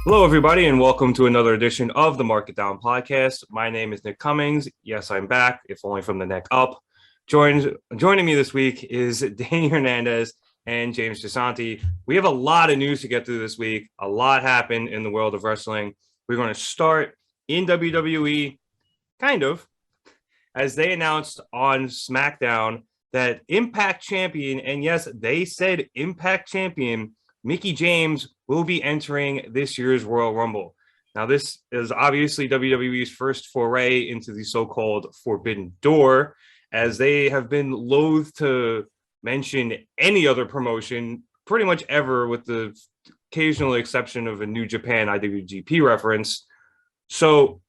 Hello, everybody, and welcome to another edition of the Market Down podcast. My name is Nick Cummings. Yes, I'm back, if only from the neck up. Joining me this week is Danny Hernandez and James Gisante. We have a lot of news to get through this week. A lot happened in the world of wrestling. We're going to start in WWE, kind of, as they announced on SmackDown that Impact Champion, and yes, they said Impact Champion, Mickie James will be entering this year's Royal Rumble. Now, this is obviously WWE's first foray into the so-called Forbidden Door, as they have been loath to mention any other promotion pretty much ever, with the occasional exception of a New Japan IWGP reference. So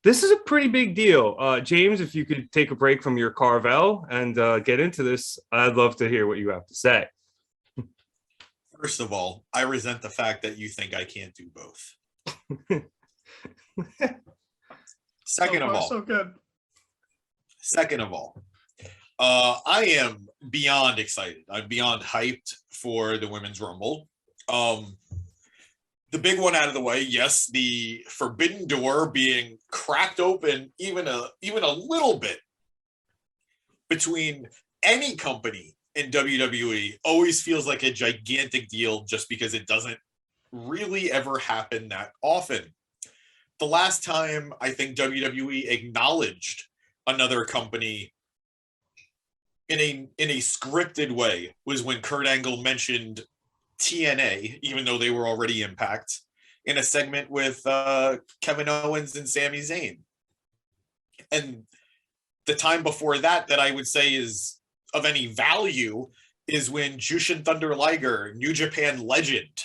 this is a pretty big deal. James, if you could take a break from your Carvel and get into this, I'd love to hear what you have to say. First of all, I resent the fact that you think I can't do both. Second of all, I am beyond excited. I'm beyond hyped for the Women's Rumble. The big one out of the way, yes, the Forbidden Door being cracked open even a little bit between any company in WWE always feels like a gigantic deal, just because it doesn't really ever happen that often. The last time I think WWE acknowledged another company in a scripted way was when Kurt Angle mentioned TNA, even though they were already Impact, in a segment with Kevin Owens and Sami Zayn. And the time before that I would say is of any value is when Jushin Thunder Liger, New Japan legend,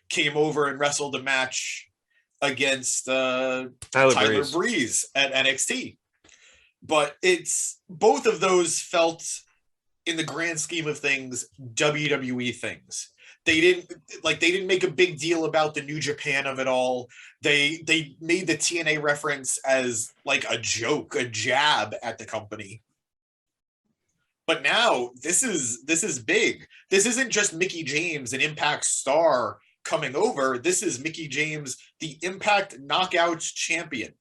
came over and wrestled a match against Tyler Breeze at NXT. But it's both of those felt, in the grand scheme of things, WWE things. They didn't make a big deal about the New Japan of it all. They made the TNA reference as like a joke, a jab at the company. But now this is big. This isn't just Mickie James, an Impact star, coming over. This is Mickie James, the Impact Knockouts champion,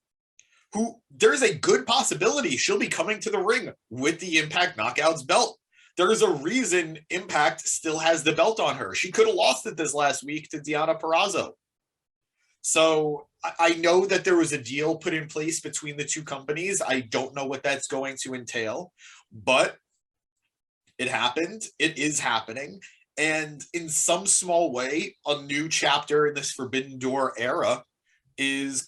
who there's a good possibility she'll be coming to the ring with the Impact Knockouts belt. There's a reason Impact still has the belt on her. She could have lost it this last week to Deonna Purrazzo. So I know that there was a deal put in place between the two companies. I don't know what that's going to entail, but it happened. It is happening. And in some small way, a new chapter in this Forbidden Door era is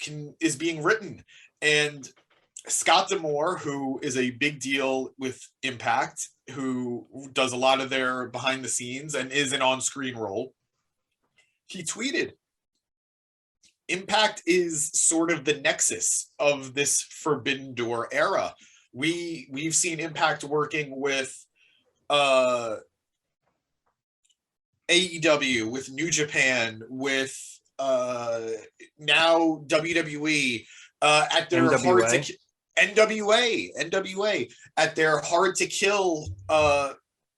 being written. And Scott D'Amore, who is a big deal with Impact, who does a lot of their behind the scenes and is an on-screen role, he tweeted, Impact is sort of the nexus of this Forbidden Door era. We've seen Impact working with AEW, with New Japan, with now WWE, at their NWA. NWA at their Hard to Kill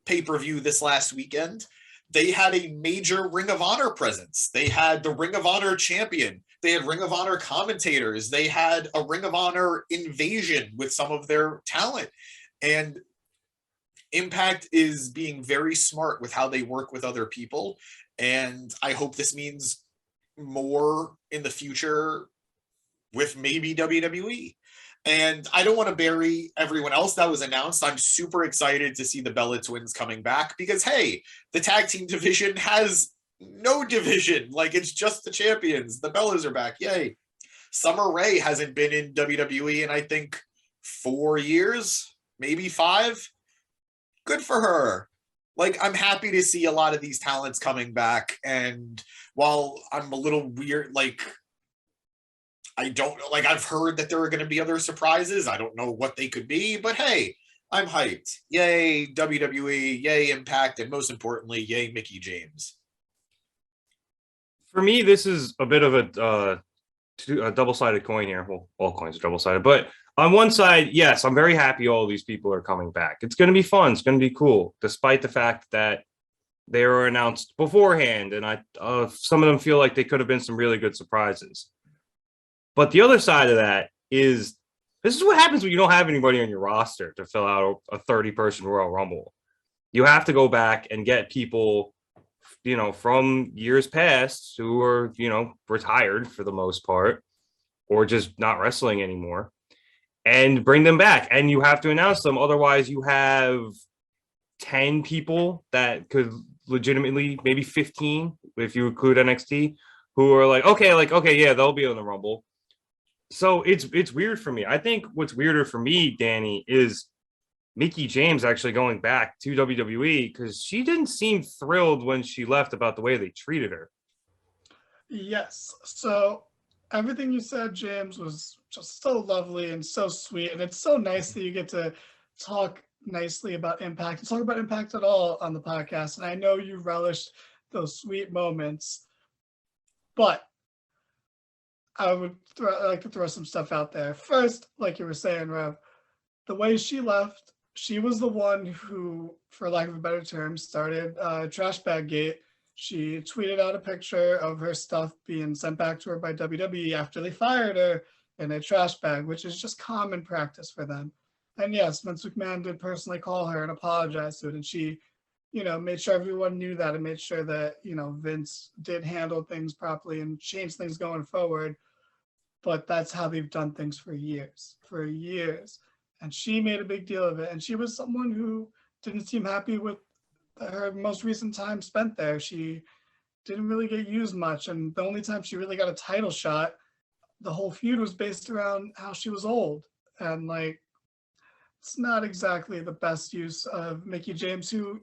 pay-per-view this last weekend. They had a major Ring of Honor presence. They had the Ring of Honor champion. They had Ring of Honor commentators. They had a Ring of Honor invasion with some of their talent. And Impact is being very smart with how they work with other people. And I hope this means more in the future with maybe WWE. And I don't want to bury everyone else that was announced. I'm super excited to see the Bella Twins coming back because, hey, the tag team division has no division. Like, it's just the champions. The Bellas are back. Yay. Summer Rae hasn't been in WWE in, I think, 4 years, maybe 5. Good for her. Like, I'm happy to see a lot of these talents coming back. And while I'm a little weird, like, I don't know, like, I've heard that there are going to be other surprises. I don't know what they could be, but hey, I'm hyped. Yay, WWE, yay, Impact, and most importantly, yay, Mickie James. For me, this is a bit of a double-sided coin here. Well, all coins are double-sided, but on one side, yes, I'm very happy all these people are coming back. It's going to be fun. It's going to be cool, despite the fact that they were announced beforehand, and some of them feel like they could have been some really good surprises. But the other side of that is this is what happens when you don't have anybody on your roster to fill out a 30-person Royal Rumble. You have to go back and get people, from years past who are, retired for the most part, or just not wrestling anymore, and bring them back. And you have to announce them. Otherwise, you have 10 people that could legitimately, maybe 15, if you include NXT, who are okay, yeah, they'll be on the Rumble. So it's weird for me. I think what's weirder for me, Danny, is Mickie James actually going back to WWE, because she didn't seem thrilled when she left about the way they treated her. Yes. So everything you said, James, was just so lovely and so sweet. And it's so nice that you get to talk nicely about Impact and talk about Impact at all on the podcast. And I know you relished those sweet moments. But I would like to throw some stuff out there. First, like you were saying, Rev, the way she left, she was the one who, for lack of a better term, started Trash Bag Gate. She tweeted out a picture of her stuff being sent back to her by WWE after they fired her in a trash bag, which is just common practice for them. And yes, Vince McMahon did personally call her and apologize to it. And she, made sure everyone knew that and made sure that, Vince did handle things properly and change things going forward. But that's how they've done things for years. And she made a big deal of it. And she was someone who didn't seem happy with her most recent time spent there. She didn't really get used much. And the only time she really got a title shot, the whole feud was based around how she was old. And it's not exactly the best use of Mickie James, who,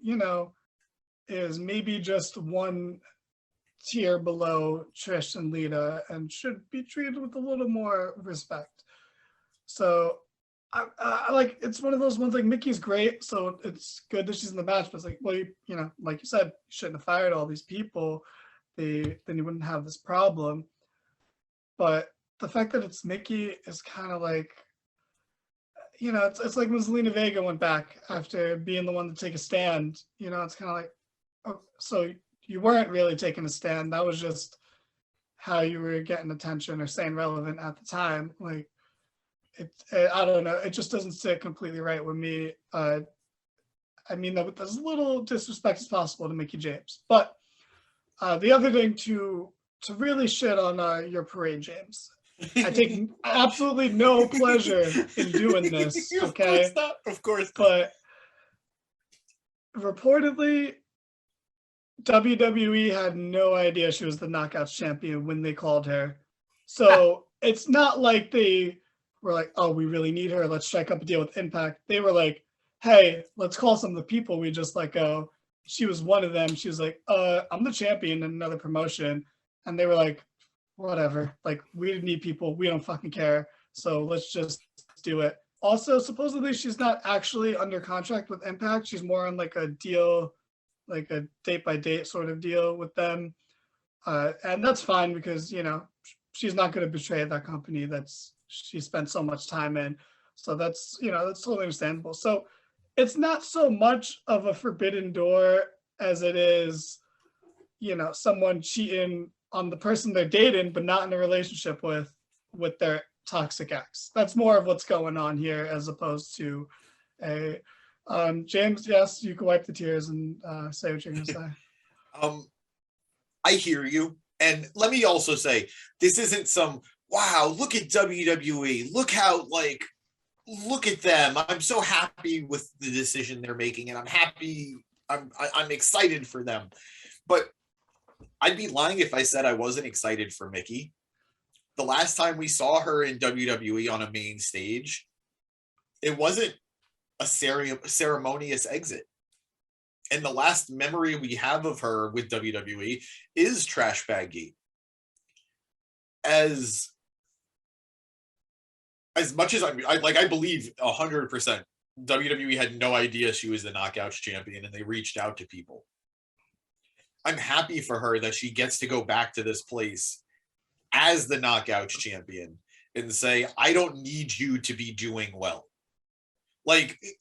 is maybe just one tier below Trish and Lita and should be treated with a little more respect. So I it's one of those ones, Mickey's great, so it's good that she's in the match, but it's like you said, you shouldn't have fired all these people. Then you wouldn't have this problem. But the fact that it's Mickie is kind of it's like when Zelina Vega went back after being the one to take a stand. It's kind of like, oh, so you weren't really taking a stand. That was just how you were getting attention or staying relevant at the time. I don't know. It just doesn't sit completely right with me. I mean that with as little disrespect as possible to Mickie James. But the other thing to really shit on your parade, James. I take absolutely no pleasure in doing this. Okay, of course not. But reportedly, WWE had no idea she was the Knockouts champion when they called her. So it's not like they were like, oh, we really need her, let's strike up a deal with Impact. They were like, hey, let's call some of the people we just let go. She was one of them. She was like, I'm the champion in another promotion. And they were like, whatever. We need people. We don't fucking care. So let's just do it. Also, supposedly she's not actually under contract with Impact. She's more on a deal, a date-by-date sort of deal with them. And that's fine because, she's not going to betray that company she spent so much time in. So that's totally understandable. So it's not so much of a forbidden door as it is, someone cheating on the person they're dating, but not in a relationship with their toxic ex. That's more of what's going on here as opposed to a James, yes, you can wipe the tears and say what you're going to say. I hear you. And let me also say, this isn't some, wow, look at WWE. Look how, look at them. I'm so happy with the decision they're making, and I'm happy. I'm excited for them. But I'd be lying if I said I wasn't excited for Mickie. The last time we saw her in WWE on a main stage, it wasn't a ceremonious exit. And the last memory we have of her with WWE is Trash Bag Gate. As much as I believe 100% WWE had no idea she was the Knockouts champion, and they reached out to people. I'm happy for her that she gets to go back to this place as the Knockouts champion and say, I don't need you to be doing well.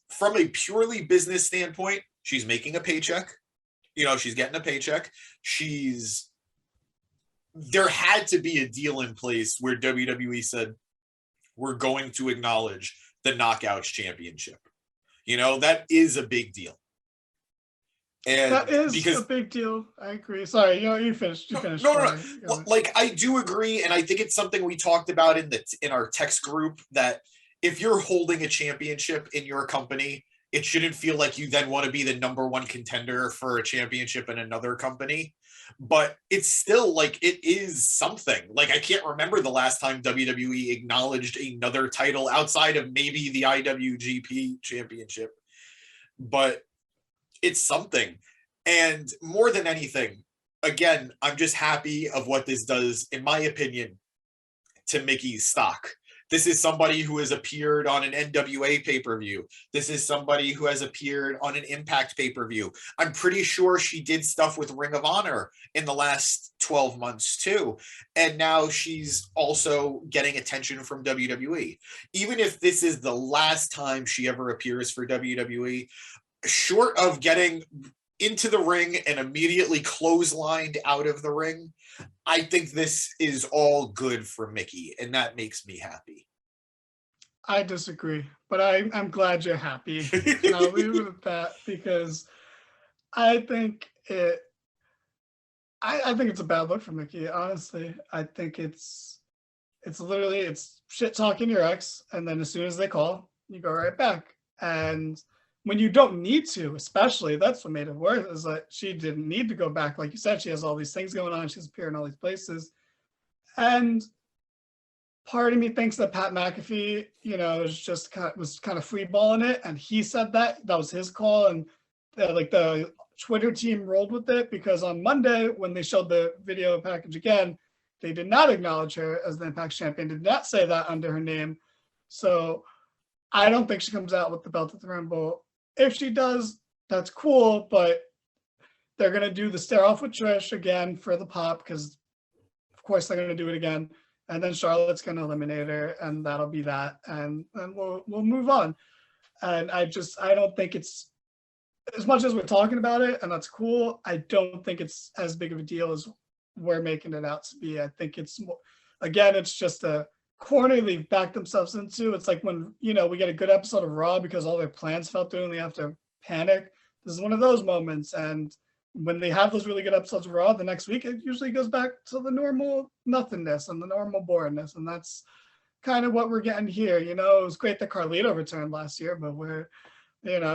From a purely business standpoint, she's making a paycheck. she's getting a paycheck. There had to be a deal in place where WWE said, we're going to acknowledge the Knockouts Championship. That is a big deal. And that is a big deal. I agree. Sorry, you finished. No. Like, I do agree, and I think it's something we talked about in our text group, that if you're holding a championship in your company, it shouldn't feel like you then want to be the number one contender for a championship in another company. But it's still like, it is something. Like, I can't remember the last time WWE acknowledged another title outside of maybe the IWGP Championship. But it's something. And more than anything, again, I'm just happy of what this does, in my opinion, to Mickie's stock. This is somebody who has appeared on an NWA pay-per-view. This is somebody who has appeared on an Impact pay-per-view. I'm pretty sure she did stuff with Ring of Honor in the last 12 months too. And now she's also getting attention from WWE. Even if this is the last time she ever appears for WWE, short of getting into the ring and immediately clotheslined out of the ring, I think this is all good for Mickie, and that makes me happy. I disagree, but I'm glad you're happy. And I'll leave it at that, because I think I think it's a bad look for Mickie, honestly. I think it's literally shit talking your ex, and then as soon as they call, you go right back. And when you don't need to, especially, that's what made it worse, is that she didn't need to go back. Like you said, she has all these things going on. She's appearing in all these places. And part of me thinks that Pat McAfee, was kind of freeballing it. And he said that was his call. And the Twitter team rolled with it, because on Monday, when they showed the video package again, they did not acknowledge her as the Impact champion, did not say that under her name. So I don't think she comes out with the belt at the Rumble. If she does, that's cool, but they're going to do the stare off with Trish again for the pop, because of course they're going to do it again. And then Charlotte's going to eliminate her, and that'll be that. And we'll move on. And I don't think it's, as much as we're talking about it, and that's cool, I don't think it's as big of a deal as we're making it out to be. I think it's more, again, it's just a corner they've backed themselves into. It's like when we get a good episode of Raw because all their plans fell through and they have to panic. This is one of those moments. And when they have those really good episodes of Raw, the next week it usually goes back to the normal nothingness and the normal boringness. And that's kind of what we're getting here. It was great that Carlito returned last year, but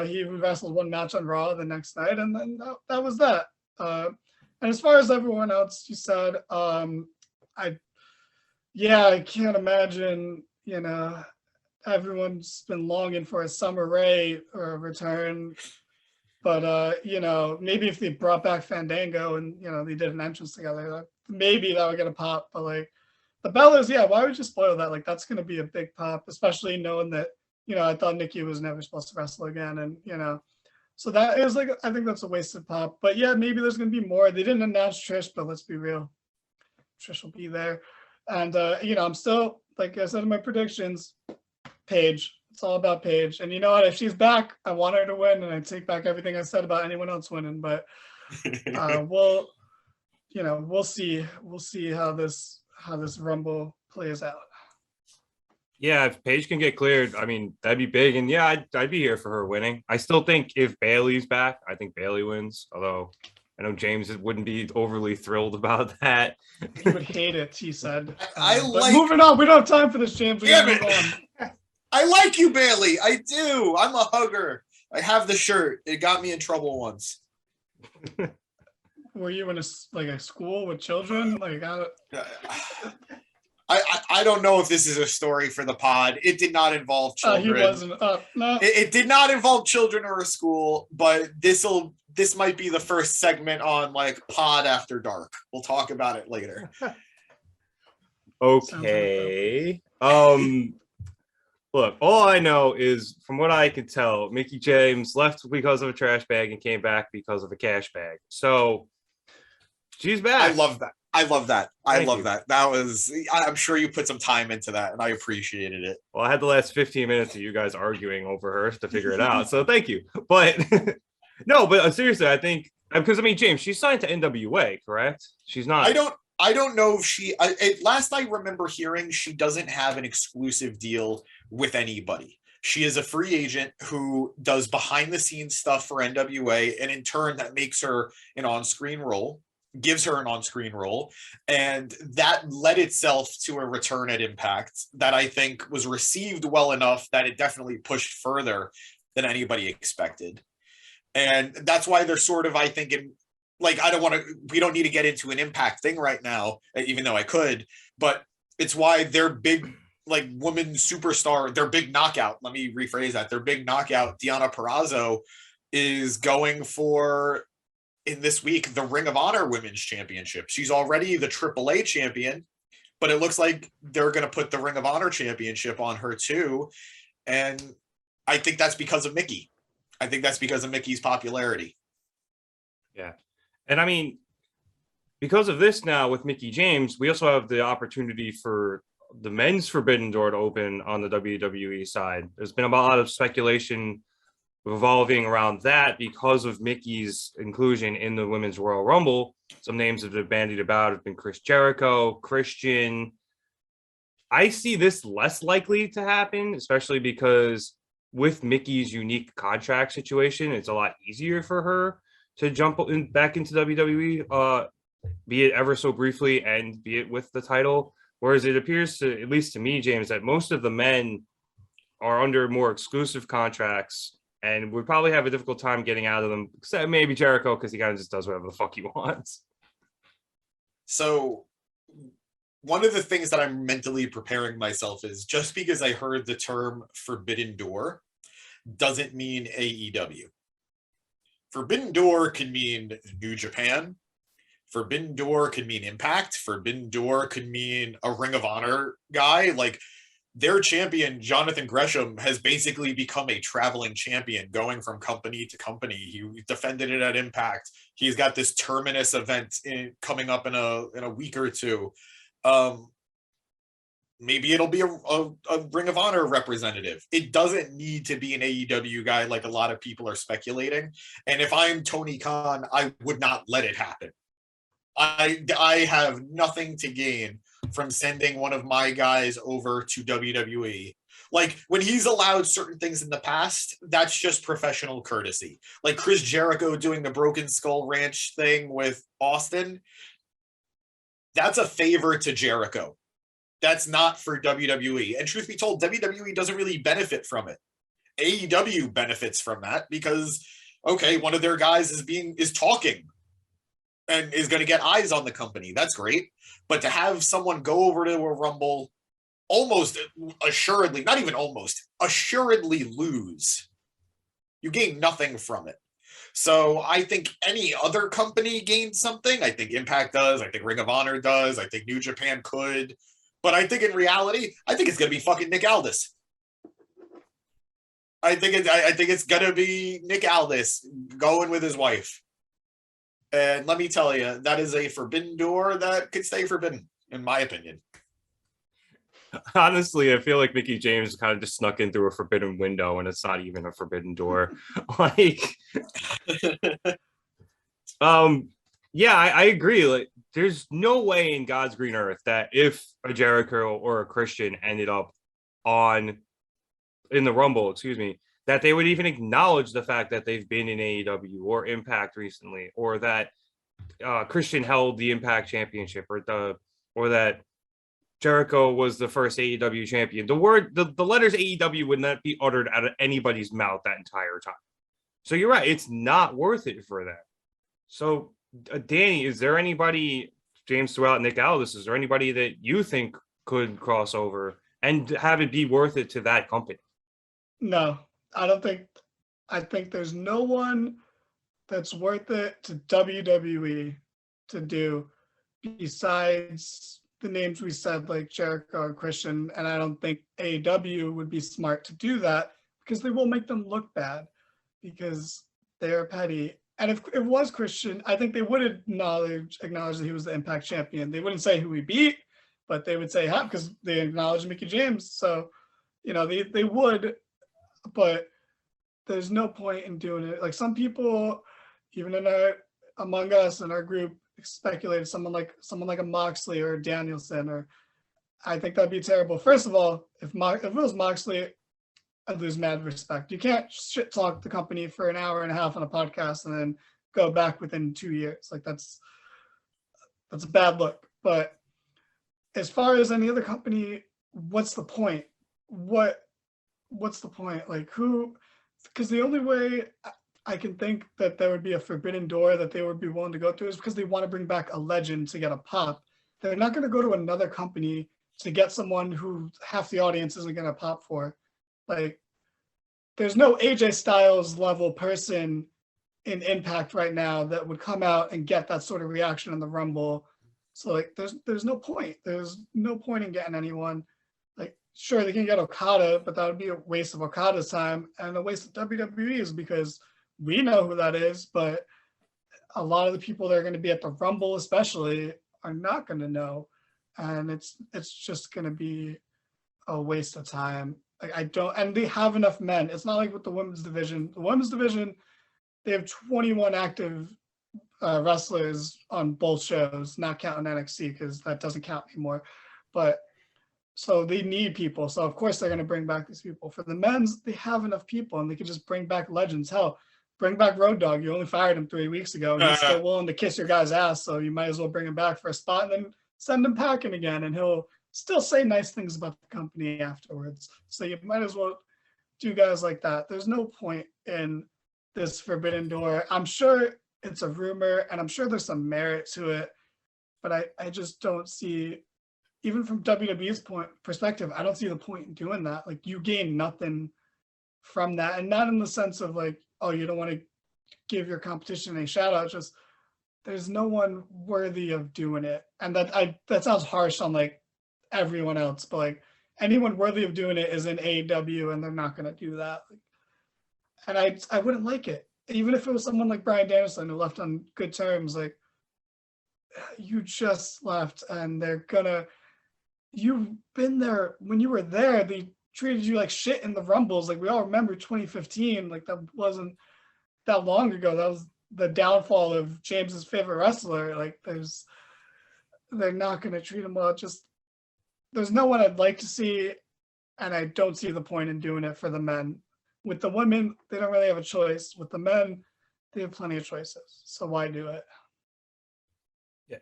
he wrestled one match on Raw the next night, and then that was that. And as far as everyone else, you said, I can't imagine, everyone's been longing for a Summer Rae return. But, maybe if they brought back Fandango and, they did an entrance together, maybe that would get a pop. But, the Bellas, why would you spoil that? That's going to be a big pop, especially knowing that, I thought Nikki was never supposed to wrestle again. And, so that is I think that's a wasted pop. But, maybe there's going to be more. They didn't announce Trish, but let's be real. Trish will be there. And, I'm still, like I said in my predictions, Paige. It's all about Paige. And you know what? If she's back, I want her to win, and I take back everything I said about anyone else winning. But we'll see. We'll see how this Rumble plays out. Yeah, if Paige can get cleared, I mean, that'd be big. And yeah, I'd be here for her winning. I still think if Bayley's back, I think Bayley wins. Although I know James wouldn't be overly thrilled about that. He would hate it, he said. Moving on. We don't have time for this, James. Damn it. I like you, Bayley. I do. I'm a hugger. I have the shirt. It got me in trouble once. Were you in a school with children? I don't know if this is a story for the pod. It did not involve children. He wasn't up. No. It did not involve children or a school, but this might be the first segment on Pod After Dark. We'll talk about it later. Okay. Look, all I know is, from what I can tell, Mickie James left because of a trash bag and came back because of a cash bag. So she's back. I love that. Thank you. That was, I'm sure you put some time into that, and I appreciated it. Well, I had the last 15 minutes of you guys arguing over her to figure it out. So thank you. But No, but seriously, I think because I mean, James, she's signed to NWA, correct? She's not. I don't know if last I remember hearing, she doesn't have an exclusive deal with anybody. She is a free agent who does behind the scenes stuff for NWA, and in turn that makes her an on-screen role, gives her an on-screen role, and that led itself to a return at Impact that I think was received well enough that it definitely pushed further than anybody expected. And that's why they're sort of, I think, we don't need to get into an Impact thing right now, even though I could, but it's why their big, like, woman superstar, their big knockout, let me rephrase that, their big knockout, Deonna Purrazzo, is going for, in this week, the Ring of Honor Women's Championship. She's already the AAA champion, but it looks like they're going to put the Ring of Honor Championship on her too. And I think that's because of Mickie. I think that's because of Mickie's popularity. Yeah. And I mean, because of this now with Mickie James, we also have the opportunity for the men's Forbidden Door to open on the WWE side. There's been a lot of speculation revolving around that because of Mickie's inclusion in the Women's Royal Rumble. Some names that have bandied about have been Chris Jericho, Christian. I see this less likely to happen, especially because with Mickie's unique contract situation, it's a lot easier for her to jump back into WWE, be it ever so briefly and be it with the title. Whereas it appears to, at least to me, James, that most of the men are under more exclusive contracts and would probably have a difficult time getting out of them, except maybe Jericho, because he kind of just does whatever the fuck he wants. So one of the things that I'm mentally preparing myself is, just because I heard the term Forbidden Door doesn't mean AEW. Forbidden Door could mean New Japan. Forbidden Door could mean Impact. Forbidden Door could mean a Ring of Honor guy. Like, their champion, Jonathan Gresham, has basically become a traveling champion, going from company to company. He defended it at Impact. He's got this Terminus event coming up in a week or two. Maybe it'll be a Ring of Honor representative. It doesn't need to be an AEW guy like a lot of people are speculating. And if I'm Tony Khan, I would not let it happen. I have nothing to gain from sending one of my guys over to WWE. Like, when he's allowed certain things in the past, that's just professional courtesy. Like Chris Jericho doing the Broken Skull Ranch thing with Austin, that's a favor to Jericho. That's not for WWE. And truth be told, WWE doesn't really benefit from it. AEW benefits from that because, okay, one of their guys is talking and is going to get eyes on the company. That's great. But to have someone go over to a Rumble, almost assuredly, not even almost, assuredly lose, you gain nothing from it. So I think any other company gains something. I think Impact does. I think Ring of Honor does. I think New Japan could. But I think in reality, I think it's going to be fucking Nick Aldis. I think it's going to be Nick Aldis going with his wife. And let me tell you, that is a forbidden door that could stay forbidden, in my opinion. Honestly, I feel like Mickie James kind of just snuck in through a forbidden window, and it's not even a forbidden door. Like, yeah, I agree. Like, there's no way in God's green earth that if a Jericho or a Christian ended up in the Rumble, that they would even acknowledge the fact that they've been in AEW or Impact recently, or that Christian held the Impact Championship, or that Jericho was the first AEW champion. The letters AEW would not be uttered out of anybody's mouth that entire time. So you're right, it's not worth it for that. So Danny, is there anybody, James throughout Nick Aldis, is there anybody that you think could cross over and have it be worth it to that company? No, I don't think. I think there's no one that's worth it to WWE to do besides the names we said, like Jericho or Christian. And I don't think AEW would be smart to do that because they will make them look bad because they're petty. And if it was Christian, I think they would acknowledge that he was the Impact champion. They wouldn't say who he beat, but they would say how, because they acknowledge Mickie James. So, they would. But there's no point in doing it. Like some people, even among us in our group, speculated someone like a Moxley or a Danielson, or I think that'd be terrible. First of all, if it was Moxley, I'd lose mad respect. You can't shit talk the company for an hour and a half on a podcast and then go back within 2 years. Like that's a bad look. But as far as any other company, what's the point? What's the point? Like who? Because the only way I can think that there would be a forbidden door that they would be willing to go through is because they want to bring back a legend to get a pop. They're not going to go to another company to get someone who half the audience isn't going to pop for. Like, there's no AJ Styles level person in Impact right now that would come out and get that sort of reaction in the Rumble. So like, there's no point. There's no point in getting anyone. Like, sure, they can get Okada, but that would be a waste of Okada's time and a waste of WWE's, because we know who that is, but a lot of the people that are going to be at the Rumble especially are not going to know. And it's just going to be a waste of time. Like and they have enough men. It's not like with the women's division. The women's division, they have 21 active wrestlers on both shows, not counting NXT because that doesn't count anymore. But so they need people. So of course they're going to bring back these people. For the men's, they have enough people and they can just bring back legends. Hell, bring back Road Dogg. You only fired him 3 weeks ago and he's still willing to kiss your guy's ass. So you might as well bring him back for a spot and then send him packing again. And he'll still say nice things about the company afterwards. So you might as well do guys like that. There's no point in this forbidden door. I'm sure it's a rumor and I'm sure there's some merit to it, but I just don't see, even from WWE's perspective, I don't see the point in doing that. Like, you gain nothing from that, and not in the sense of like, oh, you don't want to give your competition a shout out. Just there's no one worthy of doing it, and that sounds harsh on like everyone else, but like anyone worthy of doing it is in AEW, and they're not going to do that. And I wouldn't like it, even if it was someone like Bryan Danielson who left on good terms. Like, you just left, and you've been there. When you were there, they treated you like shit in the Rumbles. Like, we all remember 2015. Like, that wasn't that long ago. That was the downfall of James's favorite wrestler. Like, they're not going to treat him well. Just, there's no one I'd like to see, and I don't see the point in doing it for the men. With the women, they don't really have a choice. With the men, they have plenty of choices. So why do it? Yeah.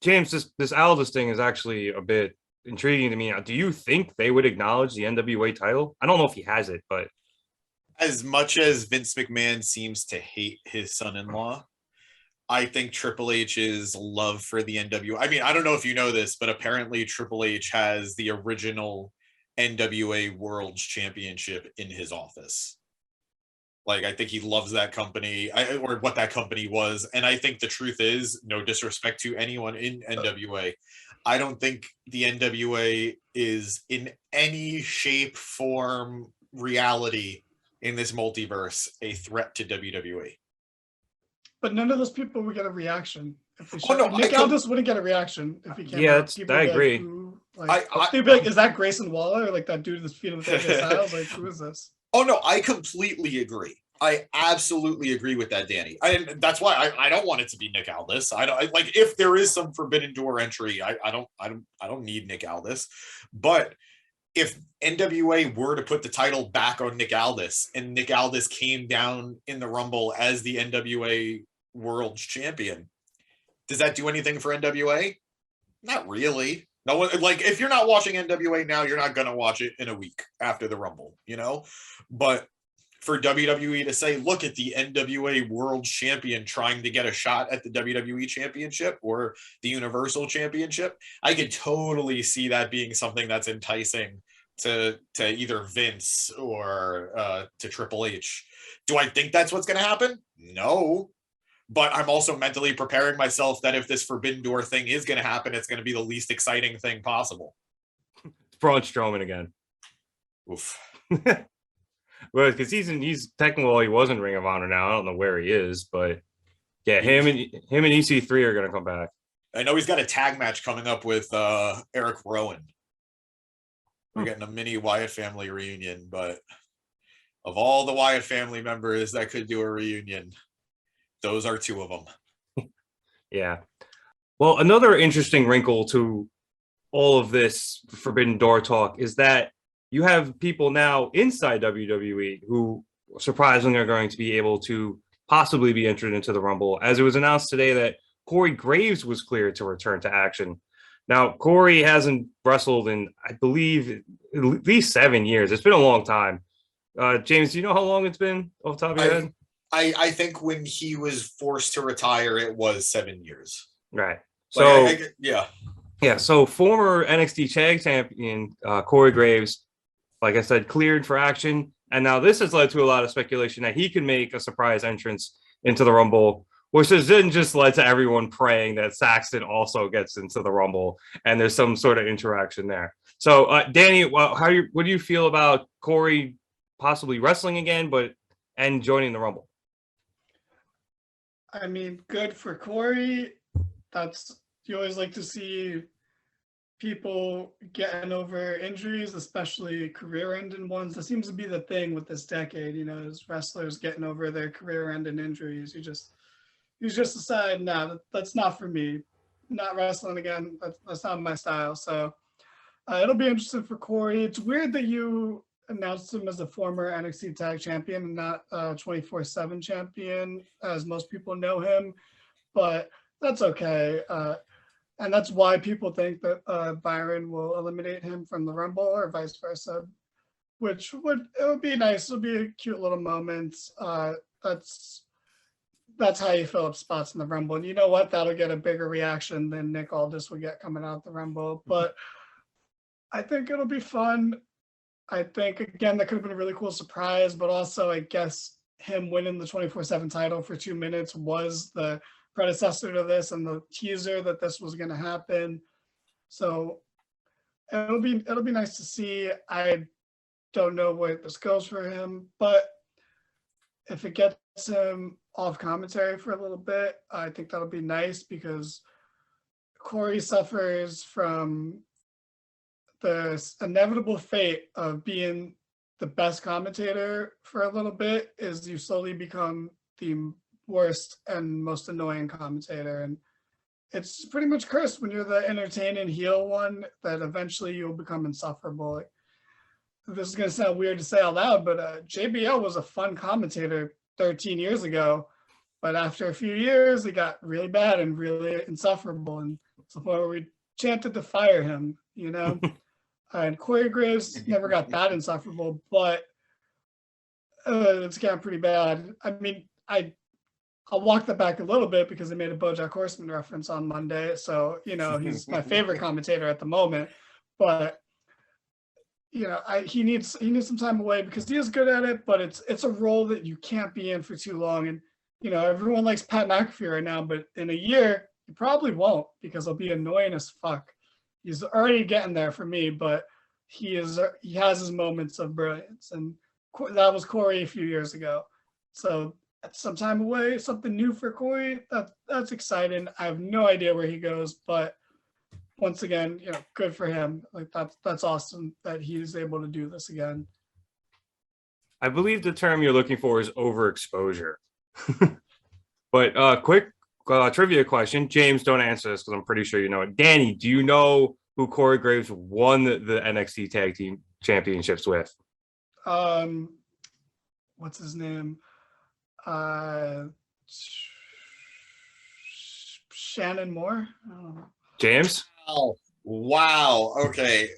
James, this Aldis thing is actually a bit intriguing to me. Now, do you think they would acknowledge the NWA title? I don't know if he has it, but as much as Vince McMahon seems to hate his son-in-law, I think Triple H's love for the NWA. I mean, I don't know if you know this, but apparently Triple H has the original NWA World Championship in his office. Like, I think he loves that company, or what that company was. And I think the truth is, no disrespect to anyone in NWA, I don't think the NWA is in any shape, form, reality in this multiverse a threat to WWE. But none of those people would get a reaction. If Nick Aldis wouldn't get a reaction if he came out. I agree. They'd be like, is that Grayson Waller? Or like that dude that's feeding with AJ Styles? Like, who is this? Oh, no, I completely agree. I absolutely agree with that, Danny. And that's why I don't want it to be Nick Aldis. Like, if there is some forbidden door entry, I don't need Nick Aldis. But if NWA were to put the title back on Nick Aldis and Nick Aldis came down in the Rumble as the NWA World Champion, does that do anything for NWA? Not really. No one, like, if you're not watching NWA now, you're not gonna watch it in a week after the Rumble, you know? But for WWE to say, look at the NWA World Champion trying to get a shot at the WWE Championship or the Universal Championship, I could totally see that being something that's enticing to either Vince or to Triple H. Do I think that's what's going to happen? No. But I'm also mentally preparing myself that if this Forbidden Door thing is going to happen, it's going to be the least exciting thing possible. It's Braun Strowman again. Oof. Well, because he's technically, he was in Ring of Honor now. I don't know where he is, but yeah, him and EC3 are going to come back. I know he's got a tag match coming up with Eric Rowan. We're getting a mini Wyatt family reunion, but of all the Wyatt family members that could do a reunion, those are two of them. Yeah. Well, another interesting wrinkle to all of this Forbidden Door talk is that you have people now inside WWE who surprisingly are going to be able to possibly be entered into the Rumble, as it was announced today that Corey Graves was cleared to return to action. Now, Corey hasn't wrestled in, I believe, at least 7 years. It's been a long time. James, do you know how long it's been off the top of your head? I think when he was forced to retire, it was 7 years. Right. So, yeah. Yeah, so former NXT Tag Champion Corey Graves, like I said, cleared for action. And now this has led to a lot of speculation that he can make a surprise entrance into the Rumble, which has then just led to everyone praying that Saxton also gets into the Rumble and there's some sort of interaction there. So, Danny, what do you feel about Corey possibly wrestling again, and joining the Rumble? I mean, good for Corey. You always like to see people getting over injuries, especially career-ending ones. That seems to be the thing with this decade, is wrestlers getting over their career-ending injuries. You just decide, nah, that's not for me. Not wrestling again. That's not my style. So it'll be interesting for Corey. It's weird that you announced him as a former NXT Tag Champion and not 24/7 champion, as most people know him, but that's okay. And that's why people think that Byron will eliminate him from the Rumble or vice versa, which would be nice. It'll be a cute little moment. That's how you fill up spots in the Rumble. And you know what? That'll get a bigger reaction than Nick Aldis will get coming out the Rumble. But I think it'll be fun. I think, again, that could have been a really cool surprise, but also I guess him winning the 24/7 title for 2 minutes was the predecessor to this and the teaser that this was going to happen. So it'll be nice to see. I don't know where this goes for him, but if it gets him off commentary for a little bit, I think that'll be nice, because Corey suffers from the inevitable fate of being the best commentator for a little bit. Is you slowly become the worst and most annoying commentator, and it's pretty much cursed when you're the entertaining heel one, that eventually you'll become insufferable. This is going to sound weird to say out loud, but JBL was a fun commentator 13 years ago, but after a few years it got really bad and really insufferable, and to the point where we chanted to fire him, and Corey Graves never got that insufferable, but it's gotten pretty bad. I mean, I'll walk that back a little bit because they made a BoJack Horseman reference on Monday. So, he's my favorite commentator at the moment, but he needs some time away because he is good at it, but it's a role that you can't be in for too long. And, everyone likes Pat McAfee right now, but in a year, you probably won't, because he'll be annoying as fuck. He's already getting there for me, but he has his moments of brilliance. And that was Corey a few years ago. So, some time away, something new for Corey. That's exciting. I have no idea where he goes, but once again, good for him. Like that's awesome that he's able to do this again. I believe the term you're looking for is overexposure. But quick trivia question. James, don't answer this because I'm pretty sure you know it. Danny, do you know who Corey Graves won the NXT Tag Team Championships with? What's his name? Shannon Moore. James? Wow. Okay.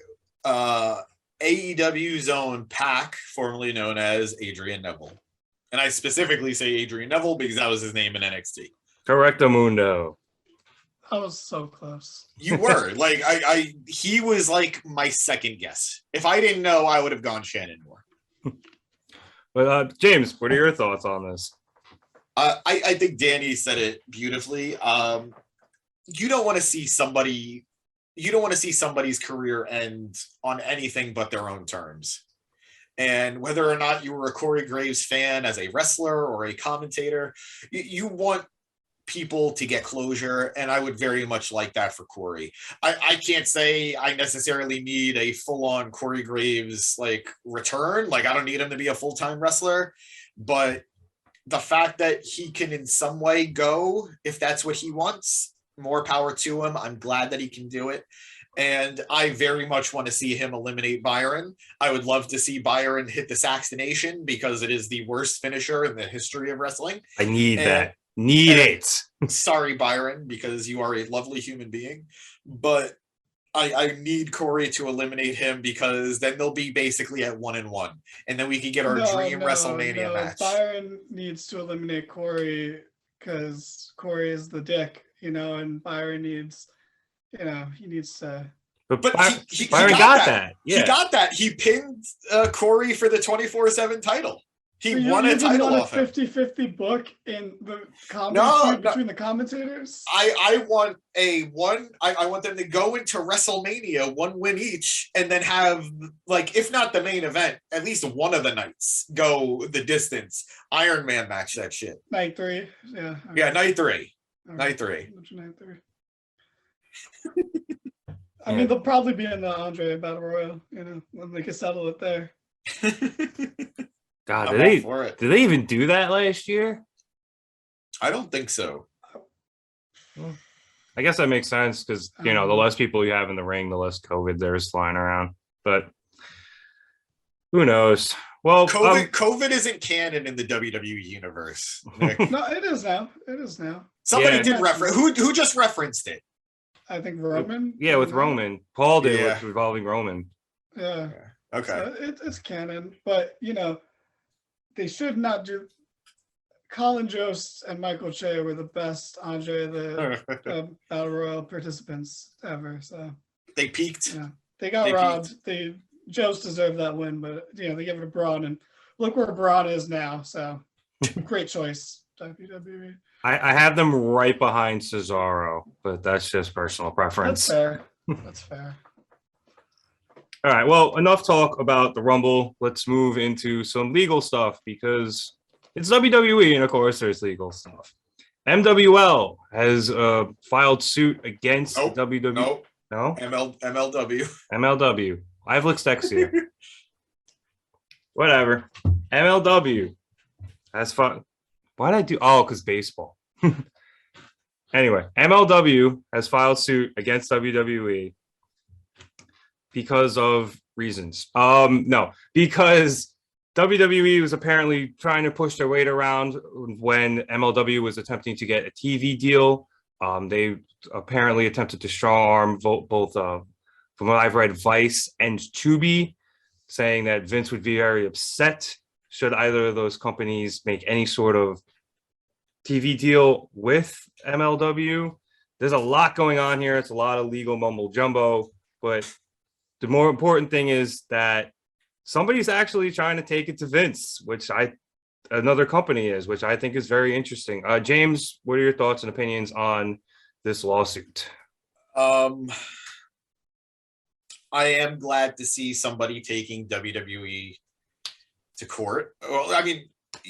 AEW's own Pac, formerly known as Adrian Neville. And I specifically say Adrian Neville because that was his name in NXT. Correctamundo. I was so close. You were. Like, he was like my second guess. If I didn't know, I would have gone Shannon Moore. But James, what are your thoughts on this? I think Danny said it beautifully. You don't want to see somebody's career end on anything but their own terms. And whether or not you were a Corey Graves fan as a wrestler or a commentator, you want people to get closure, and I would very much like that for Corey. I can't say I necessarily need a full-on Corey Graves like return. Like, I don't need him to be a full-time wrestler, but the fact that he can in some way go, if that's what he wants, more power to him. I'm glad that he can do it. And I very much want to see him eliminate Byron. I would love to see Byron hit the Saxton Nation because it is the worst finisher in the history of wrestling. I need that. Need it. Sorry, Byron, because you are a lovely human being. But I need Corey to eliminate him because then they'll be basically at 1-1. And then we can get our dream WrestleMania match. Byron needs to eliminate Corey because Corey is the dick, and Byron needs, he needs to. But Byron got that. Yeah. He got that. He pinned Corey for the 24/7 title. He won a title off him. 50-50 book in the commentary between the commentators. I want I want them to go into WrestleMania 1 win each, and then have, like, if not the main event, at least one of the nights go the distance. Iron Man match that shit. Night 3, yeah. Okay. Yeah, night 3. Okay. Night 3. Night 3. I mean, they'll probably be in the Andre Battle Royal, when they can settle it there. God, did they even do that last year? I don't think so. Well, I guess that makes sense because, the less people you have in the ring, the less COVID there's flying around. But who knows? Well, COVID isn't canon in the WWE universe. No, it is now. It is now. Somebody did reference. Who just referenced it? I think Roman. Yeah, with Roman. Paul did with Revolving Roman. Yeah. Okay. So it's canon, but they should not do. Colin Jost and Michael Che were the best Andre the Battle Royal participants ever. So they peaked. Yeah, they got robbed. Jost deserved that win, but they gave it to Braun, and look where Braun is now. So great choice, WWE. I have them right behind Cesaro, but that's just personal preference. That's fair. That's fair. All right, well, enough talk about the Rumble. Let's move into some legal stuff because it's WWE, and of course, there's legal stuff. MWL has filed suit against WWE. No? MLW. MLW. I have Lixtex here. Whatever. MLW has filed. Why did I do? Oh, because baseball. Anyway, MLW has filed suit against WWE because of reasons. No, because WWE was apparently trying to push their weight around when MLW was attempting to get a TV deal. They apparently attempted to strong arm both from what I've read, Vice and Tubi, saying that Vince would be very upset should either of those companies make any sort of TV deal with MLW. There's a lot going on here. It's a lot of legal mumbo jumbo, but the more important thing is that somebody's actually trying to take it to Vince, which another company is, which I think is very interesting. James, what are your thoughts and opinions on this lawsuit? I am glad to see somebody taking WWE to court. Well, I mean,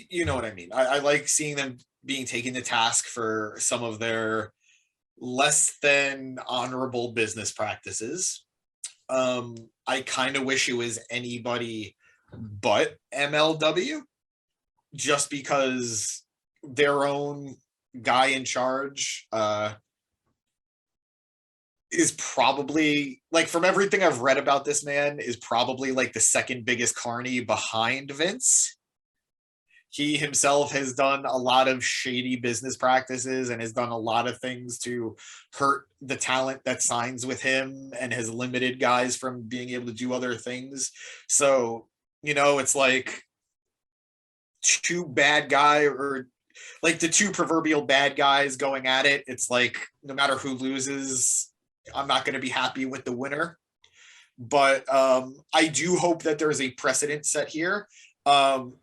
you know what I mean. I like seeing them being taken to task for some of their less than honorable business practices. I kind of wish it was anybody but MLW, just because their own guy in charge is probably, like, from everything I've read about this man, is probably like the second biggest carny behind Vince. He himself has done a lot of shady business practices and has done a lot of things to hurt the talent that signs with him and has limited guys from being able to do other things. So, it's like two bad guys, or like the two proverbial bad guys going at it. It's like, no matter who loses, I'm not going to be happy with the winner. But I do hope that there's a precedent set here.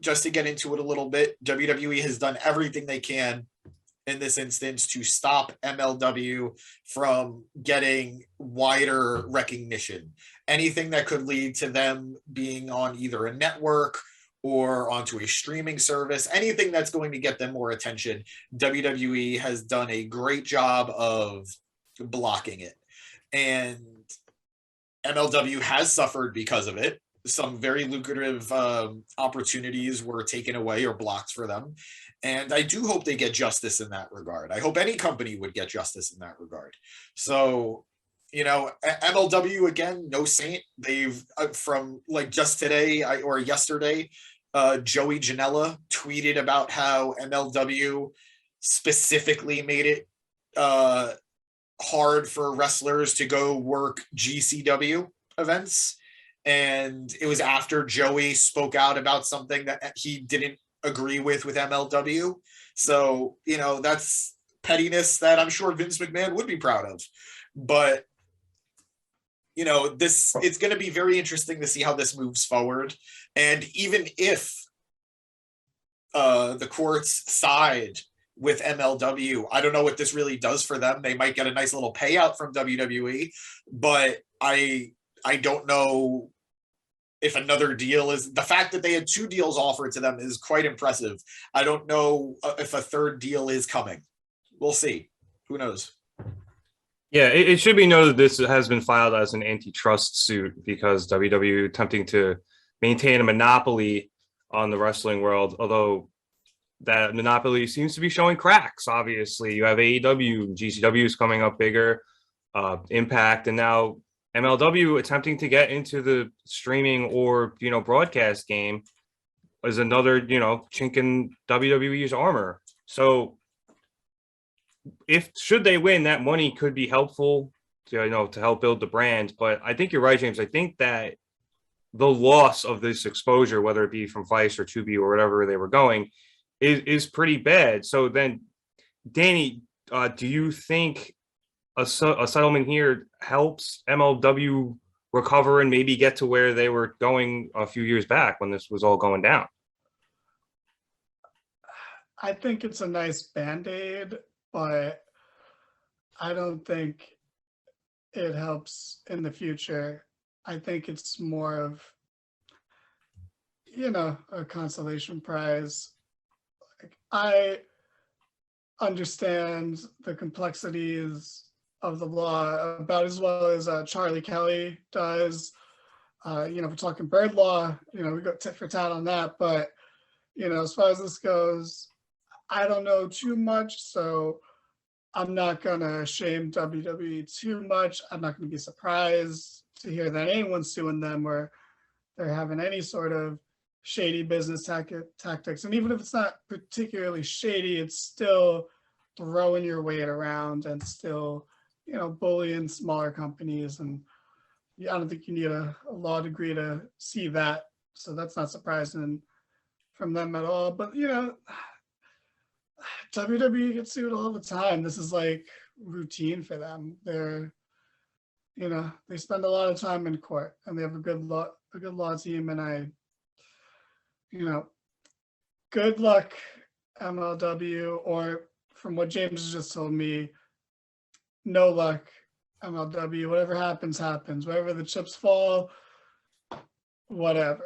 Just to get into it a little bit, WWE has done everything they can in this instance to stop MLW from getting wider recognition. Anything that could lead to them being on either a network or onto a streaming service, anything that's going to get them more attention. WWE has done a great job of blocking it. And MLW has suffered because of it. Some very lucrative opportunities were taken away or blocked for them. And I do hope they get justice in that regard. I hope any company would get justice in that regard. So, you know, MLW, again, no saint. They've, from like just today or yesterday, Joey Janela tweeted about how MLW specifically made it hard for wrestlers to go work GCW events. And it was after Joey spoke out about something that he didn't agree with MLW. So, you know, that's pettiness that I'm sure Vince McMahon would be proud of. But, you know, it's going to be very interesting to see how this moves forward. And even if the courts side with MLW, I don't know what this really does for them. They might get a nice little payout from WWE, but I don't know if another deal is, the fact that they had 2 deals offered to them is quite impressive. I don't know if a third deal is coming. We'll see. Who knows? Yeah, it should be noted this has been filed as an antitrust suit because WWE attempting to maintain a monopoly on the wrestling world, although that monopoly seems to be showing cracks. Obviously, you have AEW, GCW is coming up bigger, Impact, and now MLW attempting to get into the streaming or, you know, broadcast game is another, you know, chink in WWE's armor. So should they win, that money could be helpful to, you know, to help build the brand. But I think you're right, James. I think that the loss of this exposure, whether it be from Vice or Tubi or whatever they were going, is pretty bad. So then, Danny, do you think a settlement here helps MLW recover and maybe get to where they were going a few years back when this was all going down? I think it's a nice Band-Aid, but I don't think it helps in the future. I think it's more of, you know, a consolation prize. Like, I understand the complexities of the law about as well as Charlie Kelly does. You know, if we're talking bird law, you know, we go tit for tat on that. But, you know, as far as this goes, I don't know too much, so I'm not gonna shame WWE too much. I'm not gonna be surprised to hear that anyone's suing them or they're having any sort of shady business tactics. And even if it's not particularly shady, it's still throwing your weight around and still, you know, bullying smaller companies. And I don't think you need a law degree to see that. So that's not surprising from them at all. But, you know, WWE gets sued all the time. This is like routine for them. They're, you know, they spend a lot of time in court and they have a good law team. And you know, good luck, MLW, or from what James just told me, no luck, MLW. Whatever happens, happens. Wherever the chips fall, whatever.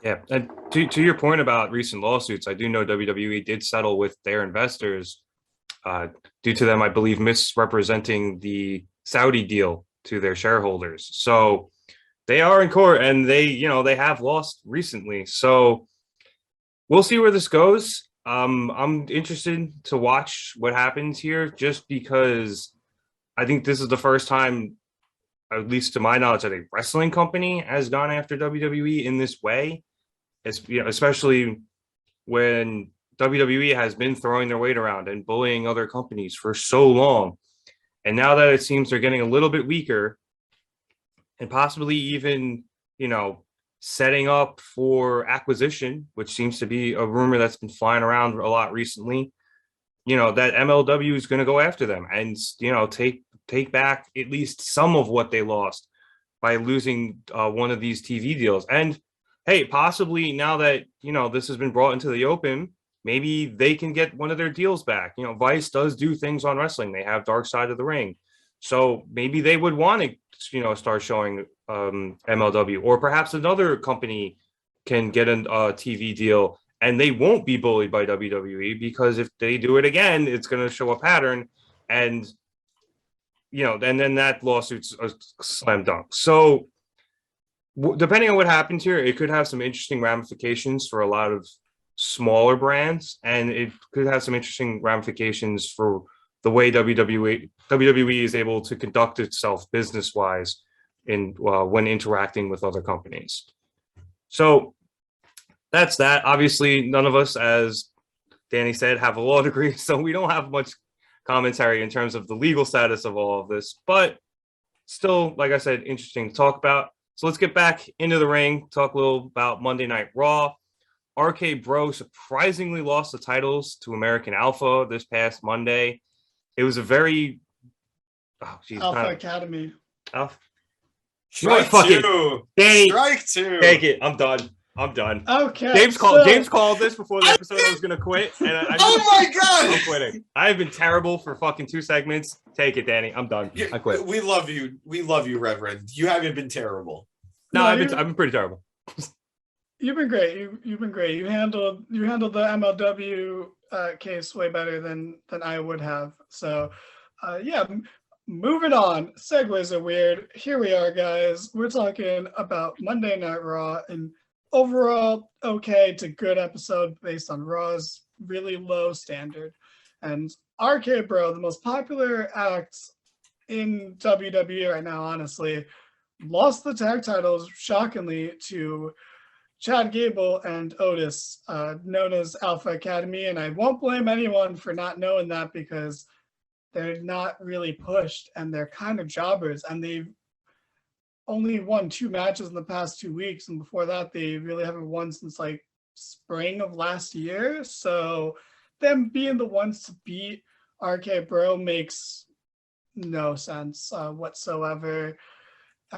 Yeah, and to your point about recent lawsuits, I do know WWE did settle with their investors due to them, I believe, misrepresenting the Saudi deal to their shareholders. So they are in court, and they, you know, they have lost recently. So we'll see where this goes. I'm interested to watch what happens here, just because I think this is the first time, at least to my knowledge, that a wrestling company has gone after WWE in this way. It's, you know, especially when WWE has been throwing their weight around and bullying other companies for so long. And now that it seems they're getting a little bit weaker and possibly even, you know, setting up for acquisition, which seems to be a rumor that's been flying around a lot recently, you know, that MLW is going to go after them and, you know, take back at least some of what they lost by losing one of these TV deals. And hey, possibly now that, you know, this has been brought into the open, maybe they can get one of their deals back. You know, Vice does do things on wrestling. They have Dark Side of the Ring. So maybe they would want to, you know, start showing MLW, or perhaps another company can get a TV deal, and they won't be bullied by WWE, because if they do it again, it's going to show a pattern, and and then that lawsuit's a slam dunk. So depending on what happens here, it could have some interesting ramifications for a lot of smaller brands, and it could have some interesting ramifications for the way WWE is able to conduct itself business-wise in when interacting with other companies. So that's that. Obviously, none of us, as Danny said, have a law degree, so we don't have much commentary in terms of the legal status of all of this, but still, like I said, interesting to talk about. So let's get back into the ring, talk a little about Monday Night Raw. RK Bro surprisingly lost the titles to American Alpha this past Monday. It was a very Alpha Academy. Alpha. Strike two. Danny, Strike two. Take it. I'm done. Okay. James called this before the episode. I was gonna quit, and oh my god! I'm quitting. I've been terrible for fucking 2 segments. Take it, Danny. I'm done. I quit. We love you. We love you, Reverend. You haven't been terrible. No, I've been pretty terrible. You've been great. You've been great. You handled the MLW case way better than I would have. So, yeah. Moving on. Segues are weird. Here we are, guys. We're talking about Monday Night Raw, and overall okay to good episode based on Raw's really low standard. And RK Bro, the most popular act in WWE right now, honestly, lost the tag titles shockingly to Chad Gable and Otis, known as Alpha Academy. And I won't blame anyone for not knowing that, because they're not really pushed and they're kind of jobbers, and they've only won 2 matches in the past 2 weeks, and before that they really haven't won since like spring of last year. So them being the ones to beat RK Bro makes no sense whatsoever.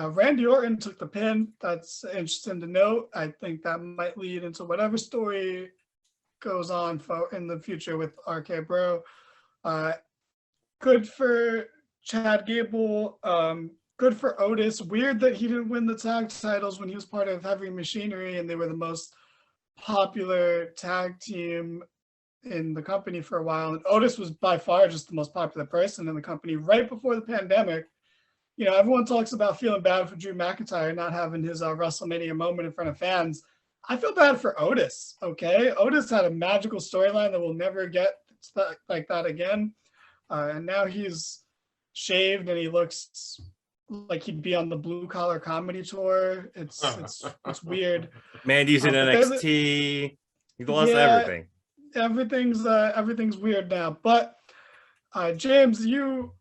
Randy Orton took the pin. That's interesting to note. I think that might lead into whatever story goes on in the future with RK Bro. Good for Chad Gable. Good for Otis. Weird that he didn't win the tag titles when he was part of Heavy Machinery and they were the most popular tag team in the company for a while. And Otis was by far just the most popular person in the company right before the pandemic. Everyone talks about feeling bad for Drew McIntyre not having his WrestleMania moment in front of fans. I feel bad for Otis, okay? Otis had a magical storyline that we'll never get like that again. And now he's shaved and he looks like he'd be on the Blue Collar Comedy Tour. It's weird. Mandy's in NXT. He lost everything. Everything's weird now. But James, you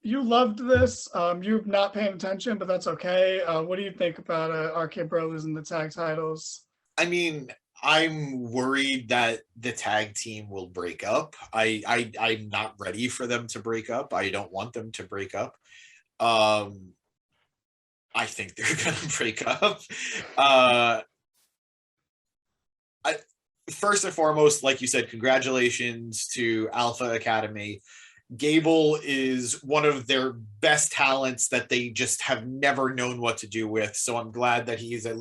loved this. You're not paying attention, but that's okay. What do you think about RK Bro losing the tag titles? I mean, I'm worried that the tag team will break up. I'm not ready for them to break up. I don't want them to break up. I think they're gonna break up. First and foremost, like you said, congratulations to Alpha Academy. Gable is one of their best talents that they just have never known what to do with. So I'm glad that he is at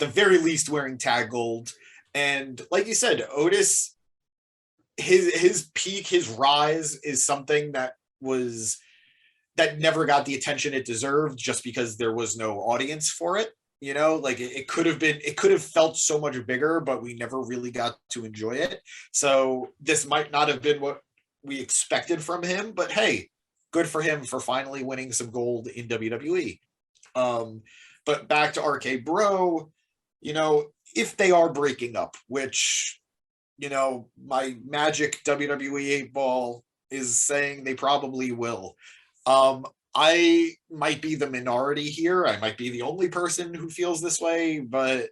the very least wearing tag gold. And like you said, Otis, his peak, his rise is something that never got the attention it deserved just because there was no audience for it. It could have felt so much bigger, but we never really got to enjoy it. So this might not have been what we expected from him, but hey, good for him for finally winning some gold in WWE. But back to RK Bro, if they are breaking up, which, my magic WWE 8-ball is saying they probably will. I might be the minority here. I might be the only person who feels this way, but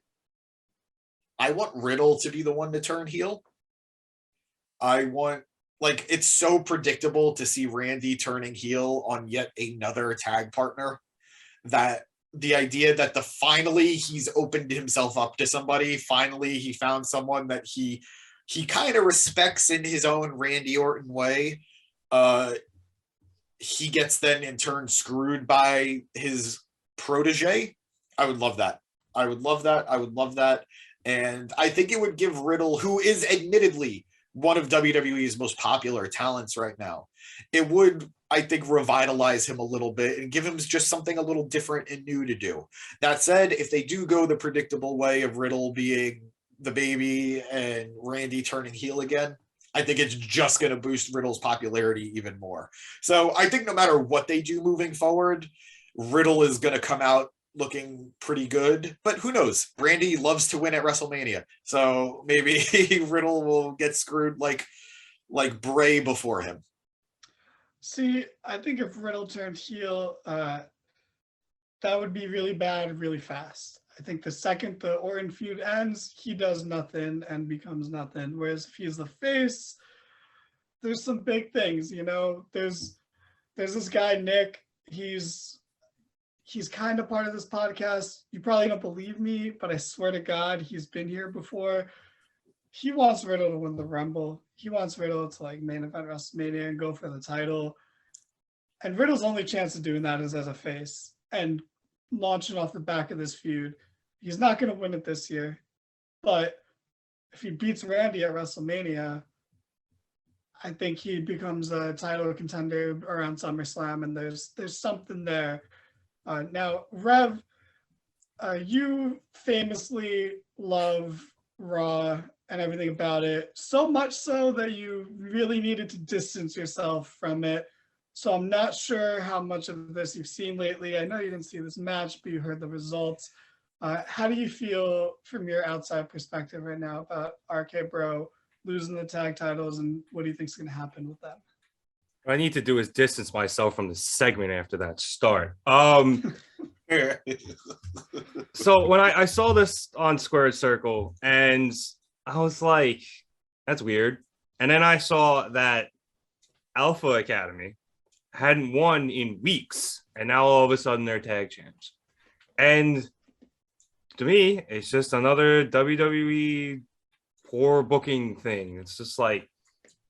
I want Riddle to be the one to turn heel. It's so predictable to see Randy turning heel on yet another tag partner, that the idea that finally he's opened himself up to somebody. Finally, he found someone that he kind of respects in his own Randy Orton way. He gets then in turn screwed by his protege. I would love that. I would love that. I would love that. And I think it would give Riddle, who is admittedly one of WWE's most popular talents right now, it would, I think, revitalize him a little bit and give him just something a little different and new to do. That said, if they do go the predictable way of Riddle being the baby and Randy turning heel again, I think it's just going to boost Riddle's popularity even more. So I think no matter what they do moving forward, Riddle is going to come out looking pretty good, but who knows? Randy loves to win at WrestleMania, so maybe Riddle will get screwed like Bray before him. See, I think if Riddle turned heel, that would be really bad really fast. I think the second the Orton feud ends, he does nothing and becomes nothing. Whereas if he's the face, there's some big things, you know. There's this guy, Nick. He's kind of part of this podcast. You probably don't believe me, but I swear to God, he's been here before. He wants Riddle to win the Rumble. He wants Riddle to like main event WrestleMania and go for the title. And Riddle's only chance of doing that is as a face and launching off the back of this feud. He's not going to win it this year, but if he beats Randy at WrestleMania, I think he becomes a title contender around SummerSlam, and there's something there. Now, Rev, you famously love Raw and everything about it, so much so that you really needed to distance yourself from it. So I'm not sure how much of this you've seen lately. I know you didn't see this match, but you heard the results. How do you feel from your outside perspective right now about RK Bro losing the tag titles, and what do you think is going to happen with them? What I need to do is distance myself from the segment after that start. So when I saw this on Squared Circle, and I was like, that's weird. And then I saw that Alpha Academy hadn't won in weeks, and now all of a sudden they're tag champs. And to me, it's just another WWE poor booking thing. It's just like,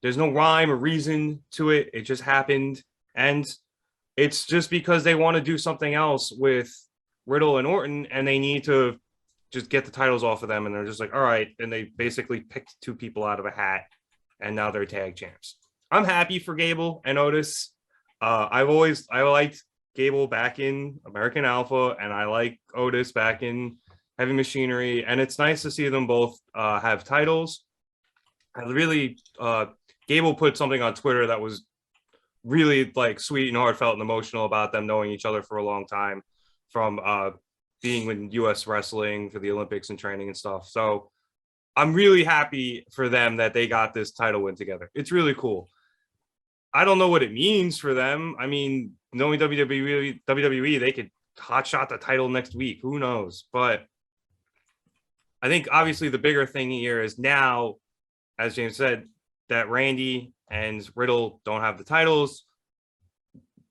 there's no rhyme or reason to it. It just happened. And it's just because they want to do something else with Riddle and Orton, and they need to just get the titles off of them. And they're just like, all right. And they basically picked two people out of a hat, and now they're tag champs. I'm happy for Gable and Otis. I liked Gable back in American Alpha, and I like Otis back in Heavy Machinery. And it's nice to see them both have titles. I really, Gable put something on Twitter that was really like sweet and heartfelt and emotional about them knowing each other for a long time from being in US wrestling for the Olympics and training and stuff. So I'm really happy for them that they got this title win together. It's really cool. I don't know what it means for them. I mean, knowing WWE, they could hotshot the title next week. Who knows? But I think obviously the bigger thing here is now, as James said, that Randy and Riddle don't have the titles.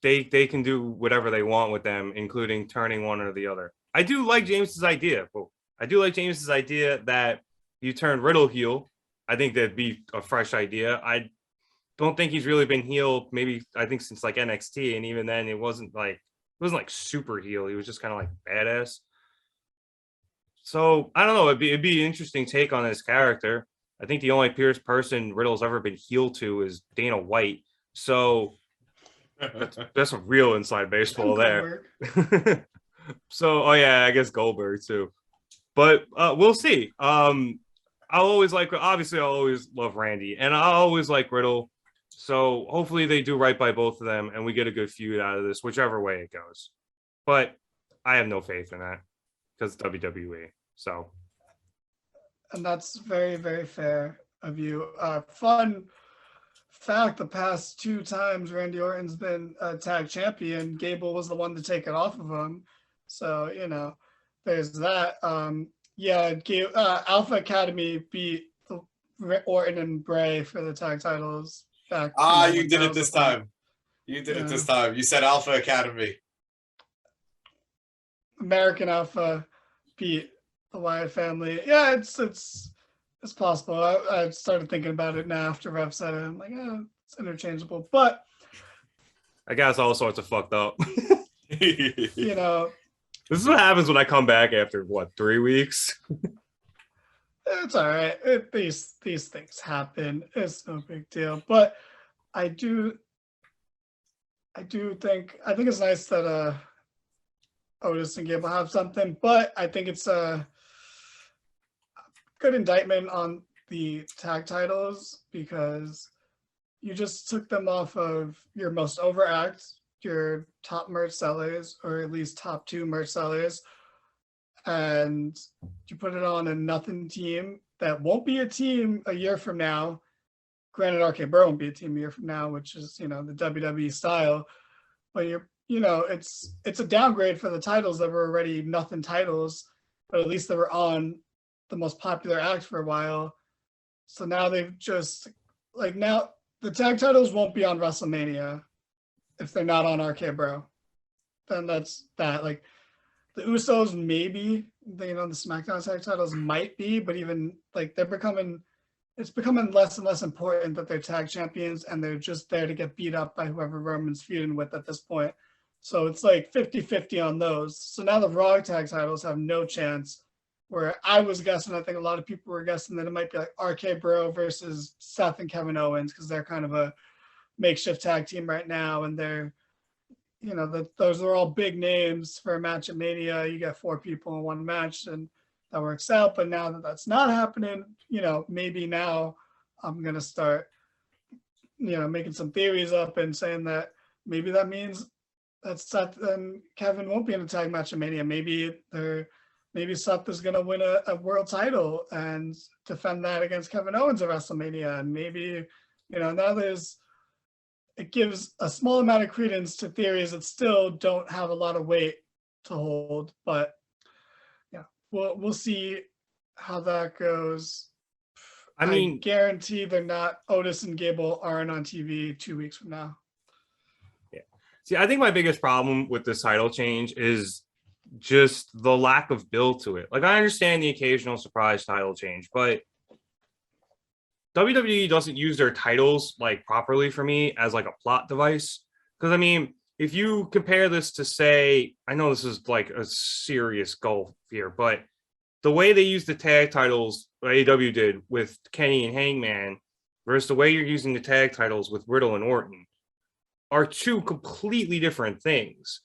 They can do whatever they want with them, including turning one or the other. I do like James's idea. That you turn Riddle heel. I think that'd be a fresh idea. I don't think he's really been heel, maybe I think since like NXT, and even then it wasn't like super heel. He was just kind of like badass. So I don't know. It'd be an interesting take on his character. I think the only person Riddle's ever been heel to is Dana White. So that's some real inside baseball there. So, oh yeah, I guess Goldberg too. But we'll see. I'll always love Randy, and I'll always like Riddle. So hopefully they do right by both of them, and we get a good feud out of this, whichever way it goes. But I have no faith in that because WWE. So. And that's very, very fair of you. Fun fact, the past 2 times Randy Orton's been a tag champion, Gable was the one to take it off of him. So, you know, there's that. Alpha Academy beat Orton and Bray for the tag titles back. You did it this time. You said Alpha Academy. American Alpha beat the Wyatt family. Yeah, it's possible. I started thinking about it now after Rev said it. I'm like, it's interchangeable. But I guess all sorts of fucked up. You know, This is what happens when I come back after what, 3 weeks? It's all right. These things happen. It's no big deal. But I do think it's nice that Otis and Gable have something, but I think it's a good indictment on the tag titles because you just took them off of your most over acts, your top merch sellers, or at least top 2 merch sellers, and you put it on a nothing team that won't be a team a year from now. Granted, RK Bro won't be a team a year from now, which is, the WWE style, but it's a downgrade for the titles that were already nothing titles, but at least they were on the most popular act for a while. So now they've just now the tag titles won't be on WrestleMania if they're not on RK Bro. Then that's that. Like the Usos maybe, the SmackDown tag titles might be, but even it's becoming less and less important that they're tag champions and they're just there to get beat up by whoever Roman's feuding with at this point. So it's like 50-50 on those. So now the Raw tag titles have no chance. Where I was guessing, I think a lot of people were guessing that it might be like RK Bro versus Seth and Kevin Owens because they're kind of a makeshift tag team right now, and they're, those are all big names for a match at Mania. You get 4 people in one match, and that works out. But now that that's not happening, maybe now I'm gonna start, making some theories up and saying that maybe that means that Seth and Kevin won't be in a tag match at Mania. Maybe Seth is going to win a world title and defend that against Kevin Owens at WrestleMania. And maybe, now it gives a small amount of credence to theories that still don't have a lot of weight to hold. But yeah, we'll see how that goes. I guarantee they're not, Otis and Gable aren't on TV 2 weeks from now. Yeah. See, I think my biggest problem with this title change is just the lack of build to it. Like, I understand the occasional surprise title change, but WWE doesn't use their titles properly for me as a plot device. Because if you compare this to, say, I know this is a serious gulf here, but the way they use the tag titles, AEW did with Kenny and Hangman, versus the way you're using the tag titles with Riddle and Orton, are 2 completely different things.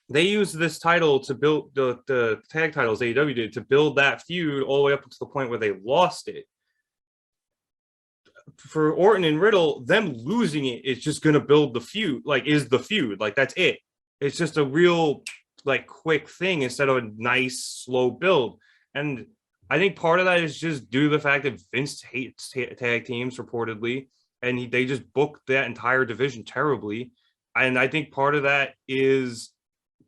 They used this title to build the tag titles AEW did to build that feud all the way up to the point where they lost it. For Orton and Riddle, them losing it is just going to build the feud, is the feud. That's it. It's just a real, quick thing instead of a nice, slow build. And I think part of that is just due to the fact that Vince hates tag teams, reportedly, and they just booked that entire division terribly. And I think part of that is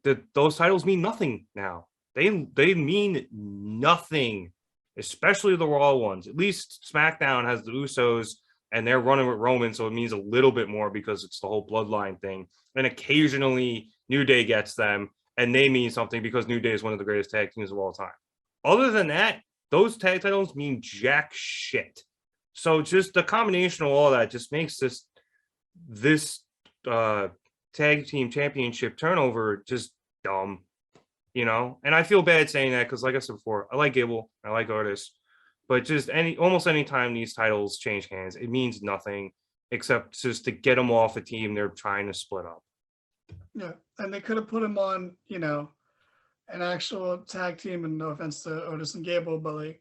that those titles mean nothing now. They mean nothing, especially the Raw ones. At least SmackDown has the Usos and they're running with Roman, so it means a little bit more because it's the whole bloodline thing. And occasionally New Day gets them and they mean something because New Day is one of the greatest tag teams of all time. Other than that, those tag titles mean jack shit. So just the combination of all that just makes this tag team championship turnover just dumb, and I feel bad saying that because, like I said before, I like Gable, I like Otis, but just almost any time these titles change hands, it means nothing except just to get them off a team they're trying to split up. Yeah, and they could have put him on, an actual tag team, and no offense to Otis and Gable, but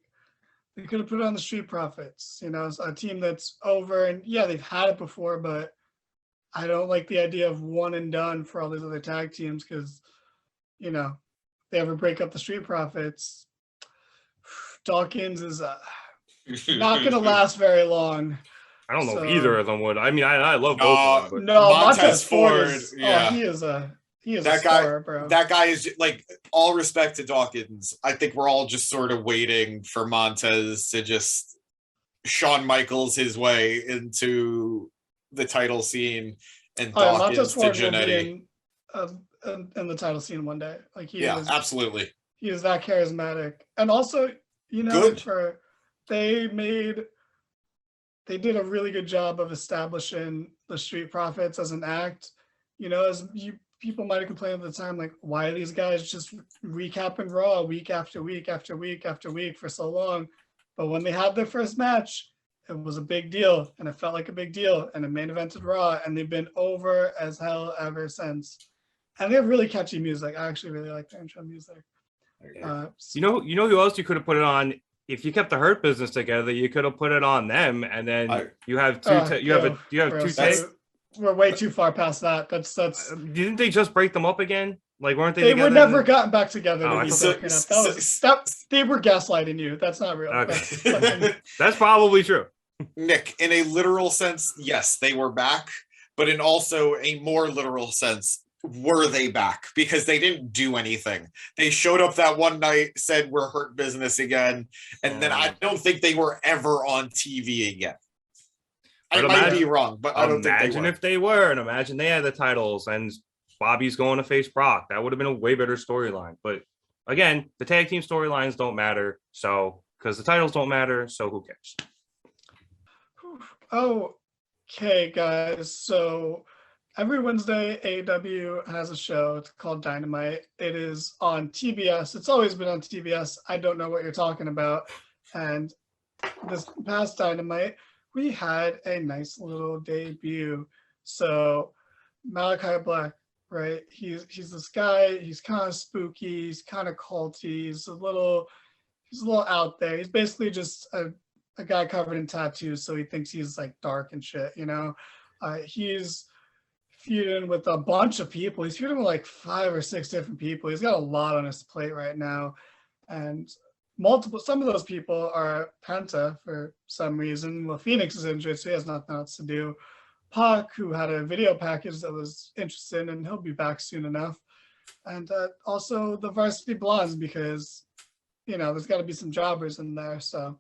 they could have put it on the Street Profits, a team that's over, and yeah, they've had it before, but I don't like the idea of one and done for all these other tag teams because, they ever break up the Street Profits, Dawkins is not going to last very long. I don't know if either of them would. I love both of them. But no, Montez Ford yeah. He is that a star, bro. That guy is all respect to Dawkins. I think we're all just sort of waiting for Montez to just Shawn Michaels his way into the title scene and Dawkins to Jannetty. In the title scene one day. Absolutely. He is that charismatic. And also, good. They did a really good job of establishing the Street Profits as an act. As you people might have complained at the time, like, why are these guys just recapping Raw week after week after week after week for so long? But when they had their first match, it was a big deal, and it felt like a big deal, and it main evented Raw, and they've been over as hell ever since. And they have really catchy music. I actually really like their intro music. You know who else you could have put it on? If you kept the Hurt Business together, you could have put it on them, and then you have two. You have two takes. We're way too far past that. That's. Didn't they just break them up again? Like, weren't they? They were never gotten back together. Oh, They were gaslighting you. That's not real. Okay. That's probably true. Nick, in a literal sense, yes, they were back, but in also a more literal sense, were they back? Because they didn't do anything. They showed up that one night, said we're Hurt Business again, and then I don't think they were ever on TV again. I might be wrong, but I don't think they were. Imagine if they were, and imagine they had the titles, and Bobby's going to face Brock. That would have been a way better storyline. But again, the tag team storylines don't matter, so because the titles don't matter, so who cares? Okay, guys. So every Wednesday, AEW has a show. It's called Dynamite. It is on TBS. It's always been on TBS. I don't know what you're talking about. And this past Dynamite, we had a nice little debut. So Malachi Black, right? He's this guy. He's kind of spooky. He's kind of culty. He's a little out there. He's basically just a guy covered in tattoos, so he thinks he's like dark and shit, you know. He's feuding with a bunch of people. He's feuding with like 5 or 6 different people. He's got a lot on his plate right now, and some of those people are Penta for some reason. Well, Phoenix is injured, so he has nothing else to do. Pac, who had a video package that was interesting, and he'll be back soon enough. And also the Varsity Blondes, because, you know, there's got to be some jobbers in there, so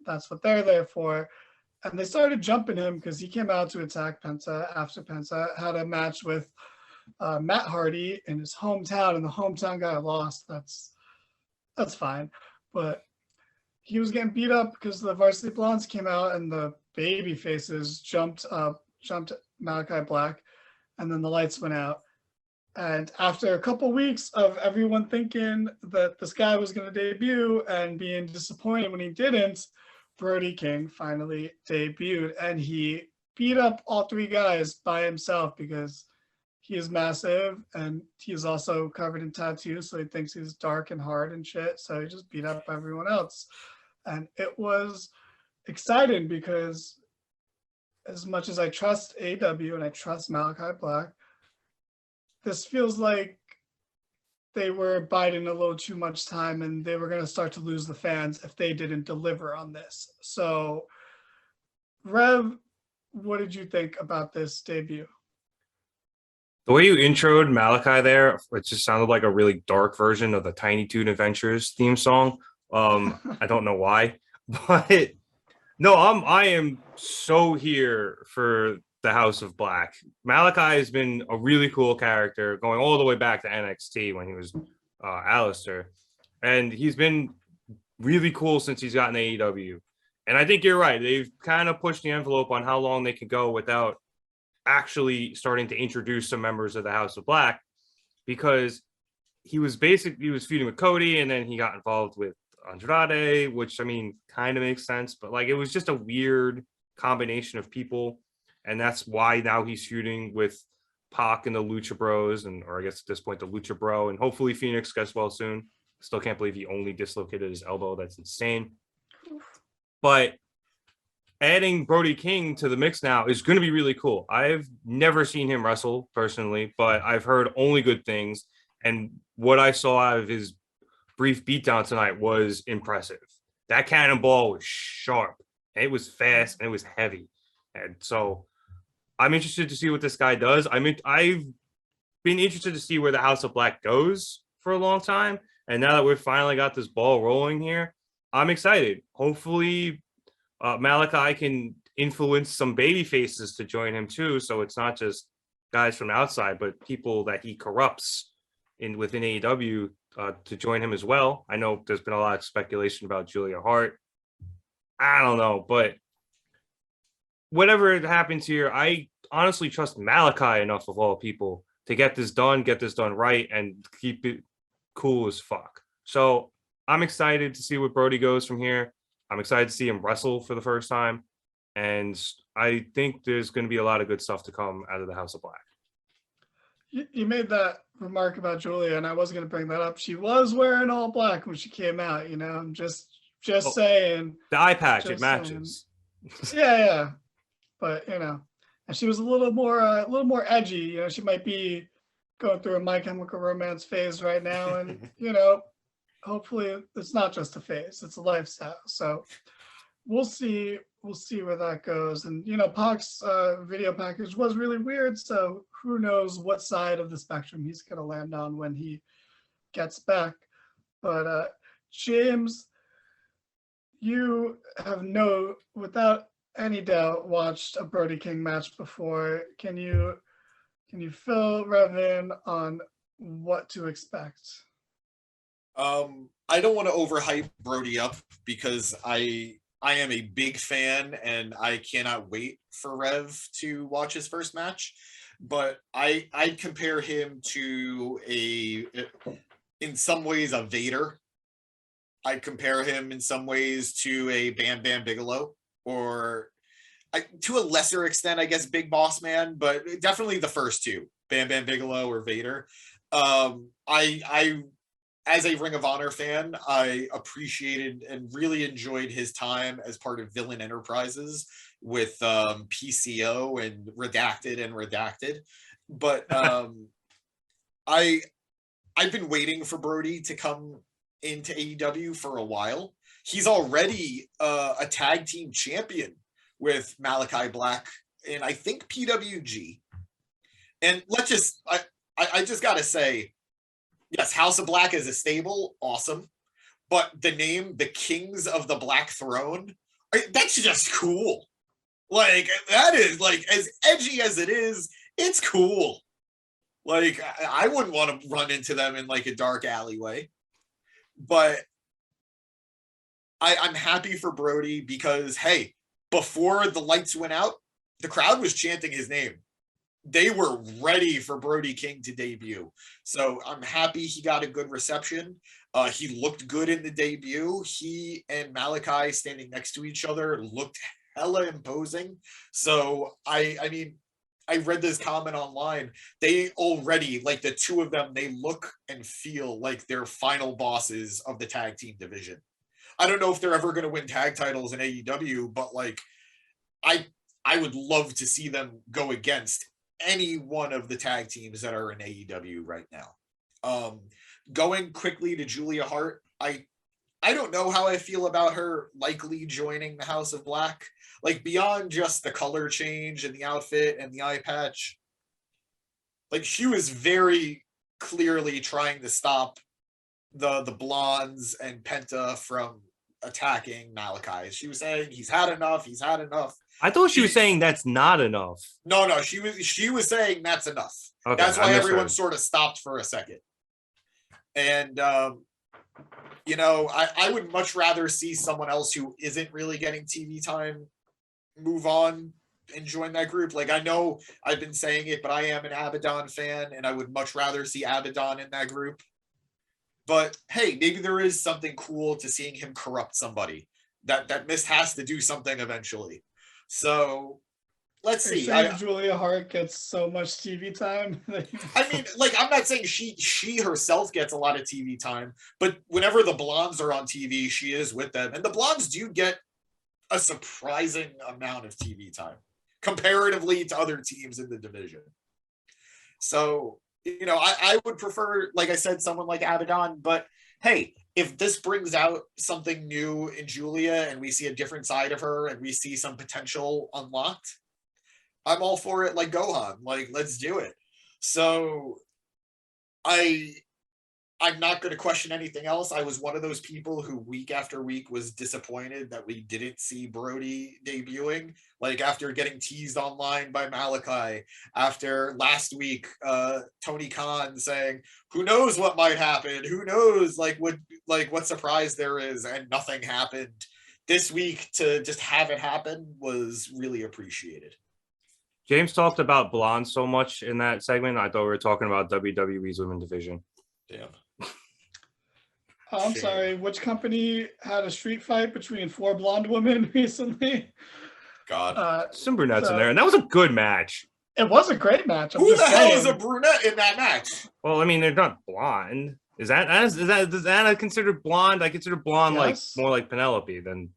that's what they're there for. And they started jumping him because he came out to attack Penta after Penta had a match with Matt Hardy in his hometown, and the hometown guy lost. That's fine. But he was getting beat up because the Varsity Blondes came out, and the baby faces jumped Malachi Black, and then the lights went out. And after a couple weeks of everyone thinking that this guy was going to debut and being disappointed when he didn't, Brody King finally debuted, and he beat up all 3 guys by himself because he is massive, and he's also covered in tattoos, so he thinks he's dark and hard and shit, so he just beat up everyone else. And it was exciting because as much as I trust AEW and I trust Malachi Black, this feels like they were biding a little too much time, and they were going to start to lose the fans if they didn't deliver on this. So, Rev, what did you think about this debut? The way you introed Malachi there, it just sounded like a really dark version of the Tiny Toon Adventures theme song. I don't know why, but no, I am so here for the House of Black. Malachi has been a really cool character going all the way back to NXT when he was Alistair, and he's been really cool since he's gotten AEW. And I think you're right. They've kind of pushed the envelope on how long they could go without actually starting to introduce some members of the House of Black, because he was feuding with Cody, and then he got involved with Andrade, which, I mean, kind of makes sense, but like it was just a weird combination of people. And that's why now he's feuding with Pac and the Lucha Bros, or I guess at this point the Lucha Bro, and hopefully Phoenix gets well soon. Still can't believe he only dislocated his elbow. That's insane. But adding Brody King to the mix now is going to be really cool. I've never seen him wrestle personally, but I've heard only good things. And what I saw out of his brief beatdown tonight was impressive. That cannonball was sharp. It was fast, and it was heavy. And so I'm interested to see what this guy does. I've been interested to see where the House of Black goes for a long time. And now that we've finally got this ball rolling here, I'm excited. Hopefully Malachi can influence some baby faces to join him too. So it's not just guys from outside, but people that he corrupts within AEW to join him as well. I know there's been a lot of speculation about Julia Hart. I don't know, but whatever happens here, I honestly trust Malachi enough, of all people, to get this done right, and keep it cool as fuck. So I'm excited to see what Brody goes from here. I'm excited to see him wrestle for the first time. And I think there's going to be a lot of good stuff to come out of the House of Black. You made that remark about Julia, and I wasn't going to bring that up. She was wearing all black when she came out, you know. I'm just saying. The eye patch, it matches. Yeah. But, you know, and she was a little more edgy. You know, she might be going through a My Chemical Romance phase right now. And, you know, hopefully it's not just a phase, it's a lifestyle. So we'll see where that goes. And, you know, Pac's video package was really weird. So who knows what side of the spectrum he's going to land on when he gets back. But James, you have without any doubt, watched a Brody King match before. Can you fill Rev in on what to expect? I don't want to overhype Brody up because I am a big fan and I cannot wait for Rev to watch his first match. But I compare him to in some ways a Vader. I compare him in some ways to a Bam Bam Bigelow, or to a lesser extent, I guess, Big Boss Man, but definitely the first two, Bam Bam Bigelow or Vader. I as a Ring of Honor fan, I appreciated and really enjoyed his time as part of Villain Enterprises with PCO and Redacted. But I've been waiting for Brody to come into AEW for a while. He's already a tag team champion with Malachi Black and I think PWG. And I just gotta say, yes, House of Black is a stable, awesome. But the name, the Kings of the Black Throne, that's just cool. Like, that is, like, as edgy as it is, it's cool. Like, I wouldn't want to run into them in, like, a dark alleyway. But I'm happy for Brody because, hey, before the lights went out, the crowd was chanting his name. They were ready for Brody King to debut. So I'm happy he got a good reception. He looked good in the debut. He and Malachi standing next to each other looked hella imposing. So I mean, I read this comment online. They already, like the two of them, they look and feel like they're final bosses of the tag team division. I don't know if they're ever going to win tag titles in AEW, but like, I would love to see them go against any one of the tag teams that are in AEW right now. Going quickly to Julia Hart, I don't know how I feel about her likely joining the House of Black. Like, beyond just the color change and the outfit and the eye patch, like, she was very clearly trying to stop the Blondes and Penta from attacking Malachi. She was saying he's had enough. I thought she was saying that's not enough. No, she was saying that's enough. Okay, that's why everyone sort of stopped for a second. And you know, I would much rather see someone else who isn't really getting TV time move on and join that group. Like, I know I've been saying it, but I am an Abaddon fan, and I would much rather see Abaddon in that group. But hey, maybe there is something cool to seeing him corrupt somebody. That Mist has to do something eventually. So let's see. Julia Hart gets so much TV time. I mean, like, I'm not saying she herself gets a lot of TV time, but whenever the Blondes are on TV, she is with them. And the Blondes do get a surprising amount of TV time comparatively to other teams in the division. So, you know, I would prefer, like I said, someone like Abaddon, but hey, if this brings out something new in Julia and we see a different side of her and we see some potential unlocked, I'm all for it. Like Gohan, like, let's do it. So I'm not going to question anything else. I was one of those people who week after week was disappointed that we didn't see Brody debuting. Like, after getting teased online by Malachi, after last week, Tony Khan saying, who knows what might happen? Who knows what surprise there is, and nothing happened. This week, to just have it happen was really appreciated. James talked about blondes so much in that segment. I thought we were talking about WWE's women division. Damn. I'm Shame. sorry, which company had a street fight between 4 blonde women recently? God. Some brunettes So- in there, and that was a good match. It was a great match. I'm Who the just hell saying. is a brunette in that match? Well, I mean, they're not blonde. Is that considered blonde? I consider blonde Yes. like more like Penelope than.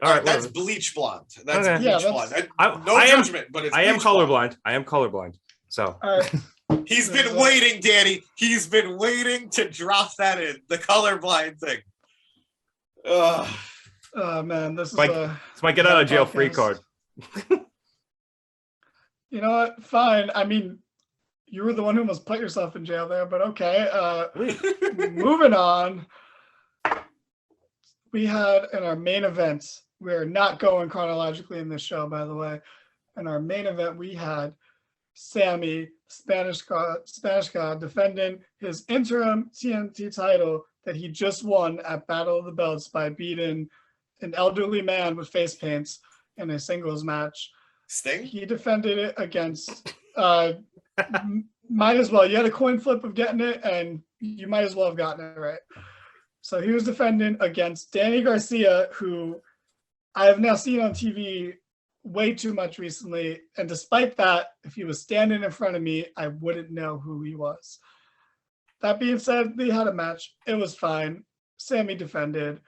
All All right, right, that's whatever. bleach blonde. That's Okay. bleach Yeah, that's- blonde. I am- Judgment, but it's I am bleach blonde. colorblind. I am colorblind. So All right. He's been waiting, Danny. He's been waiting to drop that in the colorblind thing. Ugh. Oh man, this is Mike- it's my get out of jail free podcast. card. You know what? Fine. I mean, you were the one who must put yourself in jail there, but okay. Moving on. We had in our main event, we're not going chronologically in this show, by the way. In our main event, we had Sammy, Spanish God, defending his interim TNT title that he just won at Battle of the Belts by beating an elderly man with face paints in a singles match. Sting? He defended it against might as well. You had a coin flip of getting it, and you might as well have gotten it right. So he was defending against Danny Garcia, who I have now seen on TV way too much recently. And despite that, if he was standing in front of me, I wouldn't know who he was. That being said, they had a match. It was fine. Sammy defended.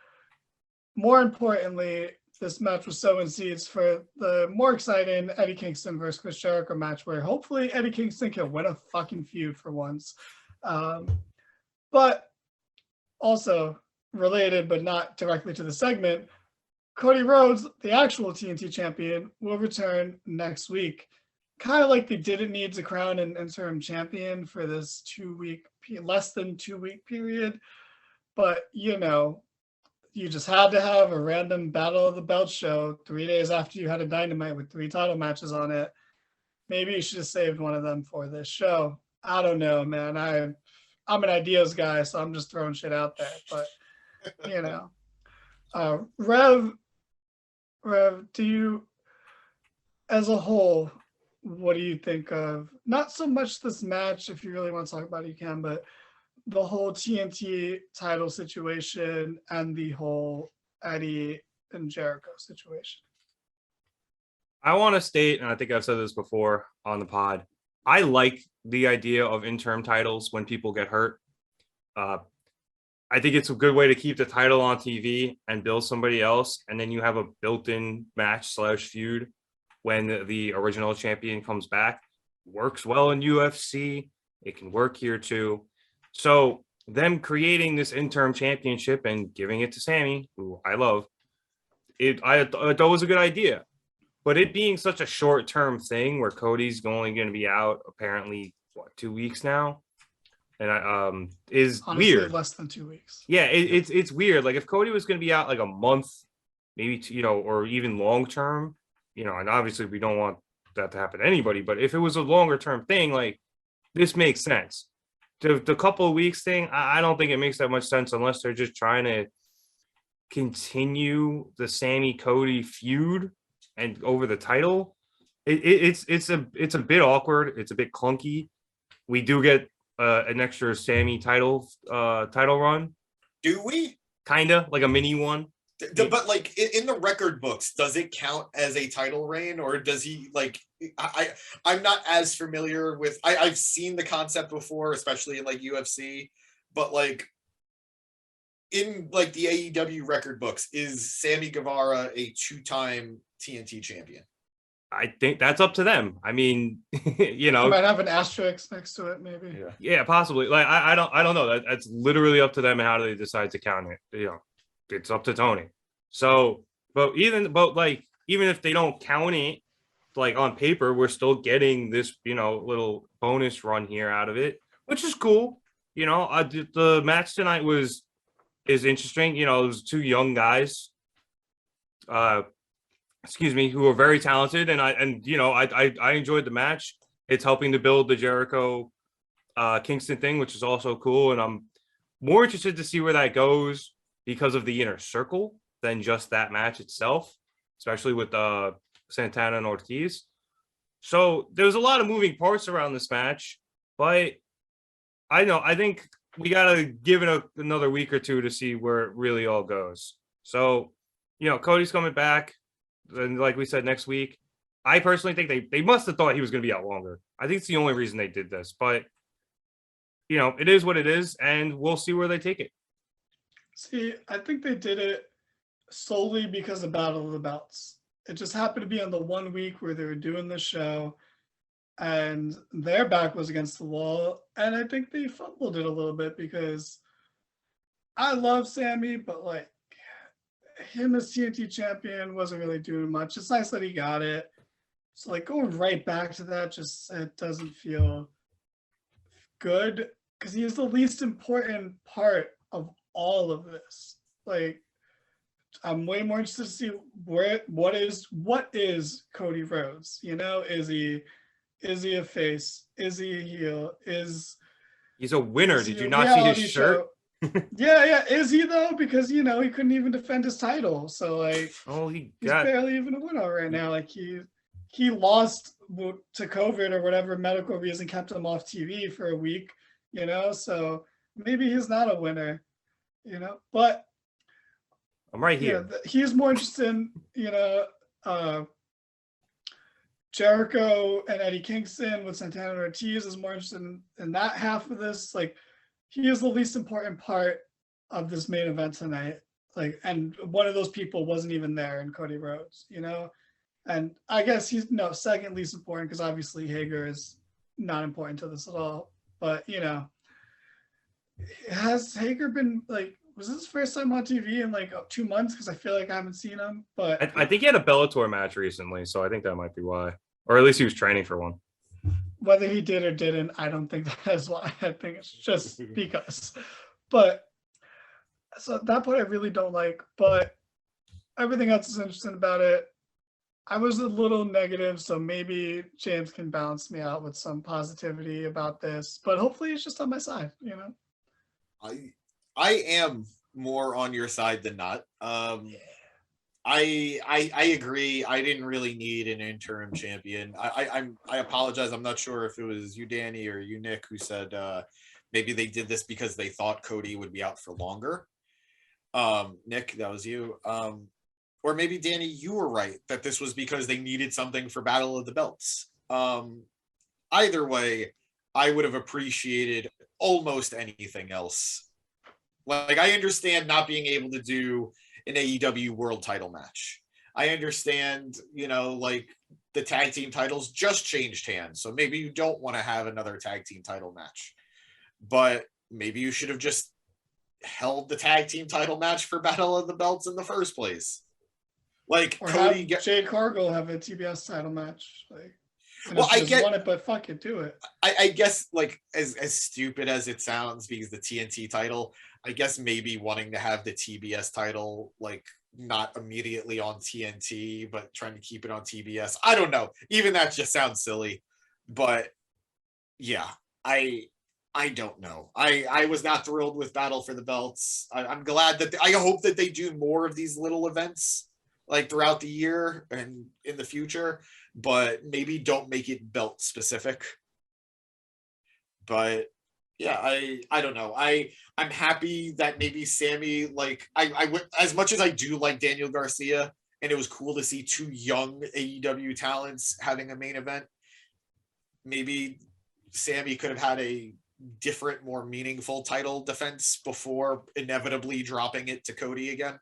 More importantly, this match was sowing seeds for the more exciting Eddie Kingston versus Chris Jericho match, where hopefully Eddie Kingston can win a fucking feud for once. But also related, but not directly to the segment, Cody Rhodes, the actual TNT champion, will return next week. Kind of like they didn't need to crown an interim champion for this less than 2 week period. But, you know, you just had to have a random Battle of the Belt show 3 days after you had a Dynamite with 3 title matches on it. Maybe you should have saved one of them for this show. I don't know, man. I'm an ideas guy, so I'm just throwing shit out there. But, you know. Rev, do you, as a whole, what do you think of, not so much this match, if you really want to talk about it, you can, but the whole TNT title situation and the whole Eddie and Jericho situation? I want to state, and I think I've said this before on the pod, I like the idea of interim titles when people get hurt. I think it's a good way to keep the title on TV and build somebody else, and then you have a built-in match/feud when the original champion comes back. Works well in UFC. It can work here too. So them creating this interim championship and giving it to Sammy, who I love, I thought it was a good idea. But it being such a short-term thing where Cody's only going to be out apparently 2 weeks now, and is Honestly, weird. less than 2 weeks. Yeah, it's weird. Like if Cody was going to be out like a month, maybe or even long term, and obviously we don't want that to happen to anybody. But if it was a longer term thing, like this makes sense. The couple of weeks thing, I don't think it makes that much sense unless they're just trying to continue the Sammy Cody feud and over the title. It's a bit awkward. It's a bit clunky. We do get an extra Sammy title run. Do we? Kinda like a mini one. But like in the record books, does it count as a title reign, or does he like? I'm not as familiar with. I've seen the concept before, especially in like UFC, but like in like the AEW record books, is Sammy Guevara a 2-time TNT champion? I think that's up to them. I mean, You might have an asterisk next to it, maybe. Yeah, possibly. Like I don't know. That's literally up to them and how they decide to count it. It's up to Tony. So, even if they don't count it, like on paper, we're still getting this, little bonus run here out of it, which is cool. The match tonight is interesting. It was 2 young guys, who are very talented, and I enjoyed the match. It's helping to build the Jericho Kingston thing, which is also cool, and I'm more interested to see where that goes because of the inner circle than just that match itself, especially with Santana and Ortiz. So there's a lot of moving parts around this match, but I think we got to give it another week or two to see where it really all goes. So, Cody's coming back. And like we said, next week. I personally think they must have thought he was going to be out longer. I think it's the only reason they did this. But, it is what it is, and we'll see where they take it. See, I think they did it solely because of Battle of the Belts. It just happened to be on the 1 week where they were doing the show, and their back was against the wall. And I think they fumbled it a little bit because I love Sammy, but like him as TNT champion wasn't really doing much. It's nice that he got it. So like going right back to that, it doesn't feel good because he is the least important part of all of this. Like, I'm way more interested to see what is Cody Rhodes? Is he a face? Is he a heel? He's a winner? Did you not see his shirt? Yeah. Is he though? Because he couldn't even defend his title. So like, he's barely even a winner right now. Like he lost to COVID or whatever medical reason kept him off TV for a week. So maybe he's not a winner. But I'm right here. He's more interested in, Jericho and Eddie Kingston with Santana and Ortiz is more interested in that half of this. Like, he is the least important part of this main event tonight. Like, and one of those people wasn't even there in Cody Rhodes, And I guess he's second least important because obviously Hager is not important to this at all. But, has Hager been like, was this his first time on TV in like 2 months? Because I feel like I haven't seen him. But I think he had a Bellator match recently, so I think that might be why. Or at least he was training for one. Whether he did or didn't, I don't think that's why. I think it's just because. But so that part I really don't like. But everything else is interesting about it. I was a little negative, so maybe James can balance me out with some positivity about this. But hopefully it's just on my side, I am more on your side than not. I agree. I didn't really need an interim champion. I apologize. I'm not sure if it was you, Danny, or you, Nick, who said maybe they did this because they thought Cody would be out for longer. Nick, that was you. Or maybe Danny, you were right that this was because they needed something for Battle of the Belts. Either way, I would have appreciated almost anything else. Like, I understand not being able to do an AEW world title match. I understand, like the tag team titles just changed hands. So maybe you don't want to have another tag team title match, but maybe you should have just held the tag team title match for Battle of the Belts in the first place. Like, or Cody have Jade Cargill have a TBS title match. Like, well, I get won it, but fuck it, do it. I guess, like, as stupid as it sounds, because the TNT title, I guess maybe wanting to have the TBS title, like, not immediately on TNT, but trying to keep it on TBS. I don't know. Even that just sounds silly. But yeah, I don't know. I was not thrilled with Battle for the Belts. I'm glad that I hope that they do more of these little events like throughout the year and in the future, but maybe don't make it belt specific. But yeah, I don't know. I'm happy that maybe Sammy, like, I would, as much as I do like Daniel Garcia, and it was cool to see two young AEW talents having a main event, maybe Sammy could have had a different, more meaningful title defense before inevitably dropping it to Cody again,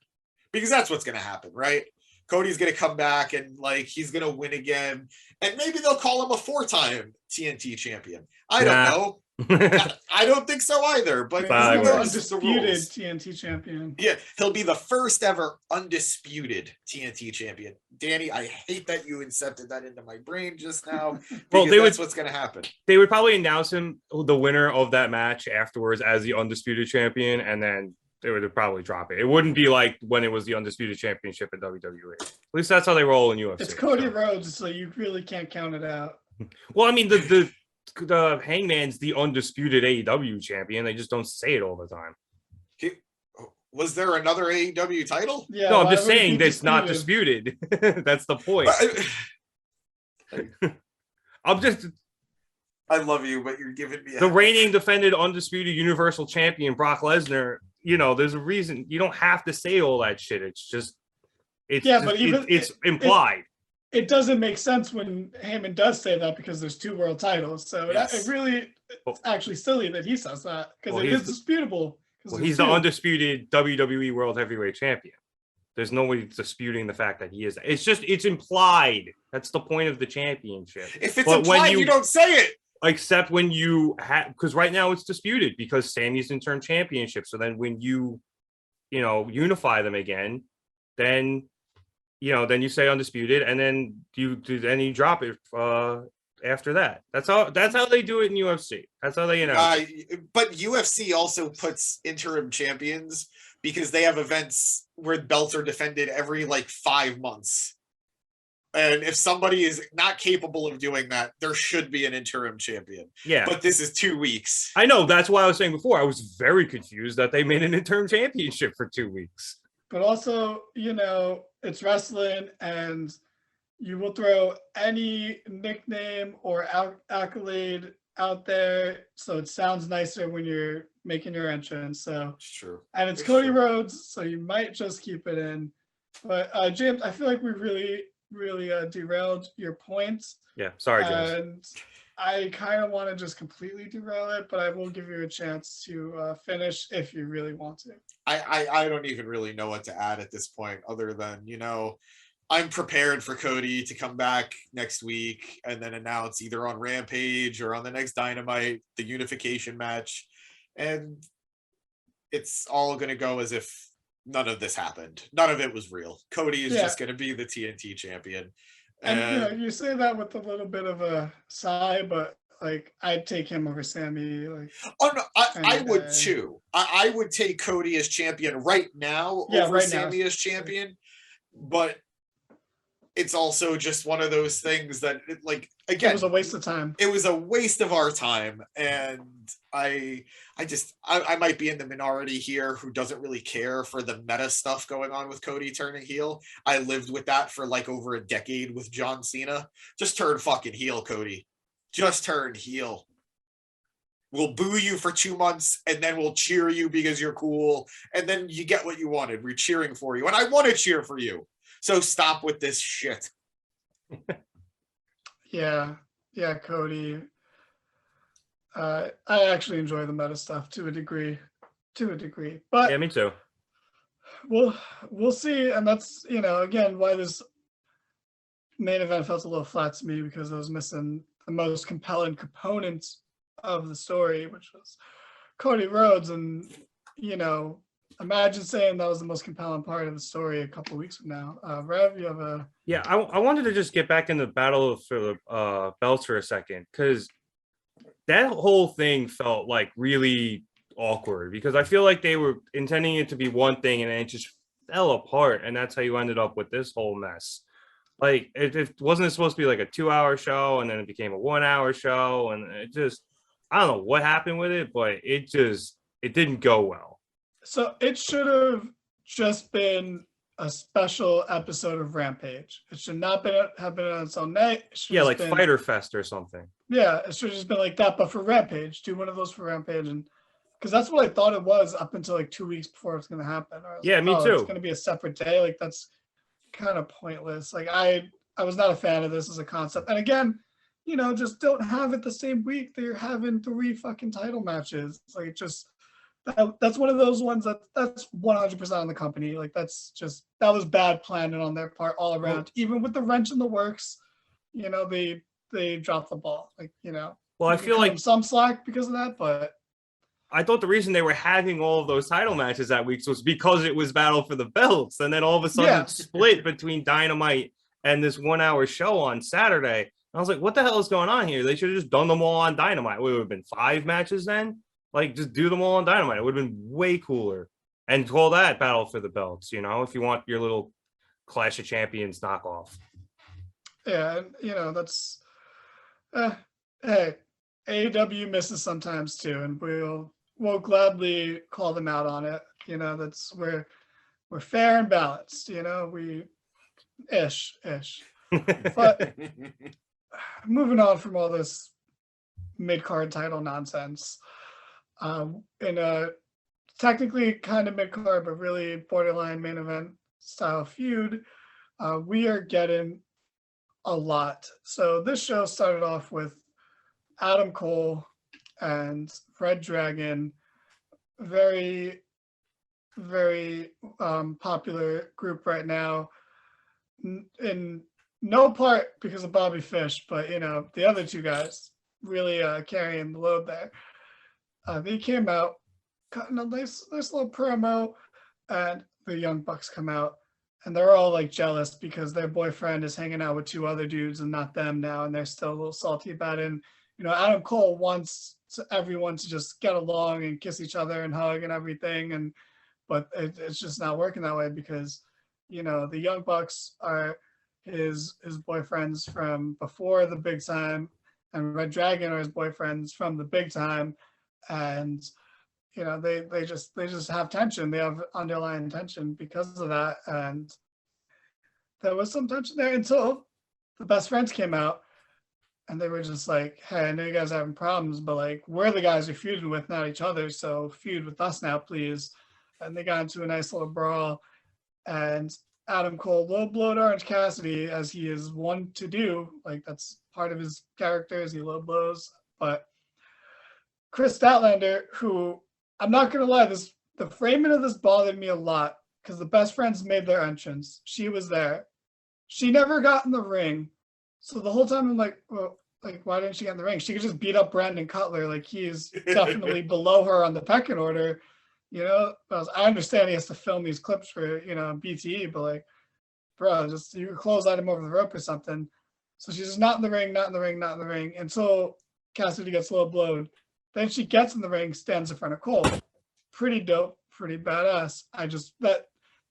because that's what's going to happen, right? Cody's going to come back and, like, he's going to win again, and maybe they'll call him a 4-time TNT champion. I don't know. I don't think so either, but undisputed TNT champion. Yeah, he'll be the first ever undisputed TNT champion. Danny, I hate that you incepted that into my brain just now. Well, that's what's going to happen. They would probably announce him the winner of that match afterwards as the undisputed champion, and then they would probably drop it. It wouldn't be like when it was the undisputed championship in WWE. At least that's how they roll in UFC. It's Cody Rhodes, so you really can't count it out. Well, I mean, the Hangman's the undisputed AEW champion. They just don't say it all the time. Was there another AEW title? Yeah, no, I'm just saying that's not disputed. That's the point. I love you, but you're giving me the reigning defended undisputed Universal Champion Brock Lesnar. You know, there's a reason you don't have to say all that shit. It's just, it's implied. It doesn't make sense when Heyman does say that because there's 2 world titles. So it's actually silly that he says that because it is disputable. Well, he's the undisputed WWE World Heavyweight Champion. There's nobody disputing the fact that he is. It's implied. That's the point of the championship. If it's implied, you don't say it. Except when you have, because right now it's disputed because Sammy's interim championship. So then when you unify them again, then you say undisputed, and then you drop it after that. That's how they do it in UFC. That's how they But UFC also puts interim champions because they have events where belts are defended every 5 months. And if somebody is not capable of doing that, there should be an interim champion. Yeah. But this is 2 weeks. I know. That's why I was saying before. I was very confused that they made an interim championship for 2 weeks. But also, it's wrestling, and you will throw any nickname or accolade out there, so it sounds nicer when you're making your entrance. So it's true. And it's Cody Rhodes, so you might just keep it in. But James, I feel like we really derailed your points. Yeah, sorry, James. And I kind of want to just completely derail it, but I will give you a chance to finish if you really want to. I don't even really know what to add at this point, other than I'm prepared for Cody to come back next week and then announce either on Rampage or on the next Dynamite the unification match, and it's all going to go as if none of this happened. None of it was real. Cody is just going to be the TNT champion. And you say that with a little bit of a sigh, but I'd take him over Sammy. Oh no, I would too. I would take Cody as champion right now over Sammy as champion, but it's also just one of those things that again, it was a waste of time. It was a waste of our time, and I might be in the minority here who doesn't really care for the meta stuff going on with Cody turning heel. I lived with that for over a decade with John Cena. Just turn fucking heel, Cody. Just turn heel. We'll boo you for 2 months, and then we'll cheer you because you're cool, and then you get what you wanted. We're cheering for you, and I want to cheer for you. So stop with this shit. Yeah, Cody. I actually enjoy the meta stuff to a degree. But yeah, me too. We'll see, and that's again why this main event felt a little flat to me, because I was missing the most compelling component of the story, which was Cody Rhodes, and imagine saying that was the most compelling part of the story a couple of weeks from now. Rev, you have a... Yeah, I wanted to just get back in the battle for the belts for a second, because that whole thing felt really awkward, because I feel like they were intending it to be one thing and it just fell apart, and that's how you ended up with this whole mess. It wasn't supposed to be a 2-hour show, and then it became a 1-hour show, and it just, I don't know what happened with it, but it didn't go well. So it should have just been a special episode of Rampage. It should not have been on its own night. Yeah, like Fyter Fest or something. Yeah, it should have just been like that, but for Rampage. Do one of those for Rampage, and because that's what I thought it was up until 2 weeks before it's going to happen. Yeah, me too. It's going to be a separate day. That's kind of pointless. I was not a fan of this as a concept. And again, just don't have it the same week that you're having 3 fucking title matches. That's one of those ones that's 100% on the company. That was bad planning on their part all around. Even with the wrench in the works, they dropped the ball. Well, I feel like some slack because of that, but I thought the reason they were having all of those title matches that week was because it was Battle for the Belts, and then all of a sudden it's split between Dynamite and this 1-hour show on Saturday. And I was like, what the hell is going on here? They should have just done them all on Dynamite. It would have been 5 matches then. Just do them all on Dynamite. It would have been way cooler. And call that Battle for the Belts, if you want your little Clash of Champions knockoff. Yeah, that's hey, AEW misses sometimes too, and we'll gladly call them out on it. That's we're fair and balanced, we ish. But moving on from all this mid-card title nonsense, in a technically kind of mid-card, but really borderline main event style feud, we are getting a lot. So this show started off with Adam Cole and Red Dragon, very, very popular group right now. In no part because of Bobby Fish, but the other two guys really carrying the load there. They came out, cutting a nice little promo, and the Young Bucks come out, and they're all like jealous because their boyfriend is hanging out with two other dudes and not them now, and they're still a little salty about it. And Adam Cole wants everyone to just get along and kiss each other and hug and everything, but it's just not working that way because the Young Bucks are his boyfriends from before the big time, and Red Dragon are his boyfriends from the big time, and they just have tension. They have underlying tension because of that, and there was some tension there until the best friends came out, and they were just like, "Hey, I know you guys are having problems, but like we're the guys you're feuding with, not each other. So feud with us now, please." And they got into a nice little brawl, and Adam Cole low blowed Orange Cassidy as he is one to do. Like that's part of his character is he low blows. But Chris Statlander, who I'm not gonna lie, the framing of this bothered me a lot because the best friends made their entrance. She was there. She never got in the ring. So the whole time I'm like, well, like why didn't she get in the ring? She could just beat up Brandon Cutler. Like he is definitely below her on the pecking order. I understand he has to film these clips for BTE, but like, bro, just you could clothesline him over the rope or something. So she's just not in the ring until Cassidy gets low blowed. Then she gets in the ring, stands in front of Cole. Pretty dope, pretty badass.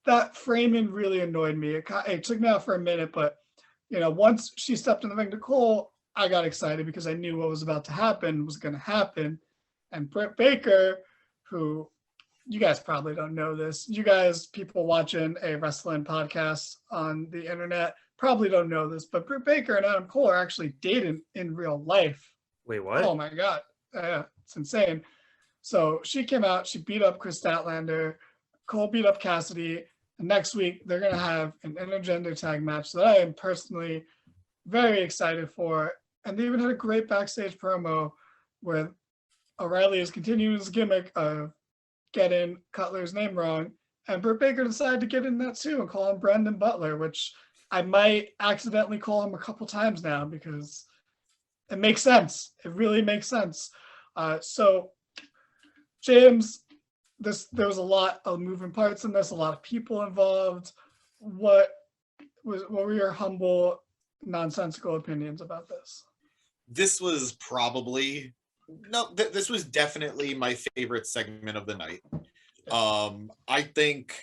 That framing really annoyed me. It took me out for a minute, but once she stepped in the ring to Cole, I got excited because I knew what was about to happen was going to happen. And Britt Baker, who you guys probably don't know this. You guys, people watching a wrestling podcast on the internet, probably don't know this, but Britt Baker and Adam Cole are actually dating in real life. Wait, what? Oh my God. It's insane. So she came out, she beat up Chris Statlander, Cole beat up Cassidy, and next week they're going to have an intergender tag match that I am personally very excited for. And they even had a great backstage promo where O'Reilly is continuing his gimmick of getting Cutler's name wrong, and Britt Baker decided to get in that too and call him Brandon Butler, which I might accidentally call him a couple times now because it makes sense. It really makes sense. So James, there was a lot of moving parts in this, a lot of people involved. What were your humble, nonsensical opinions about this? This was this was definitely my favorite segment of the night. I think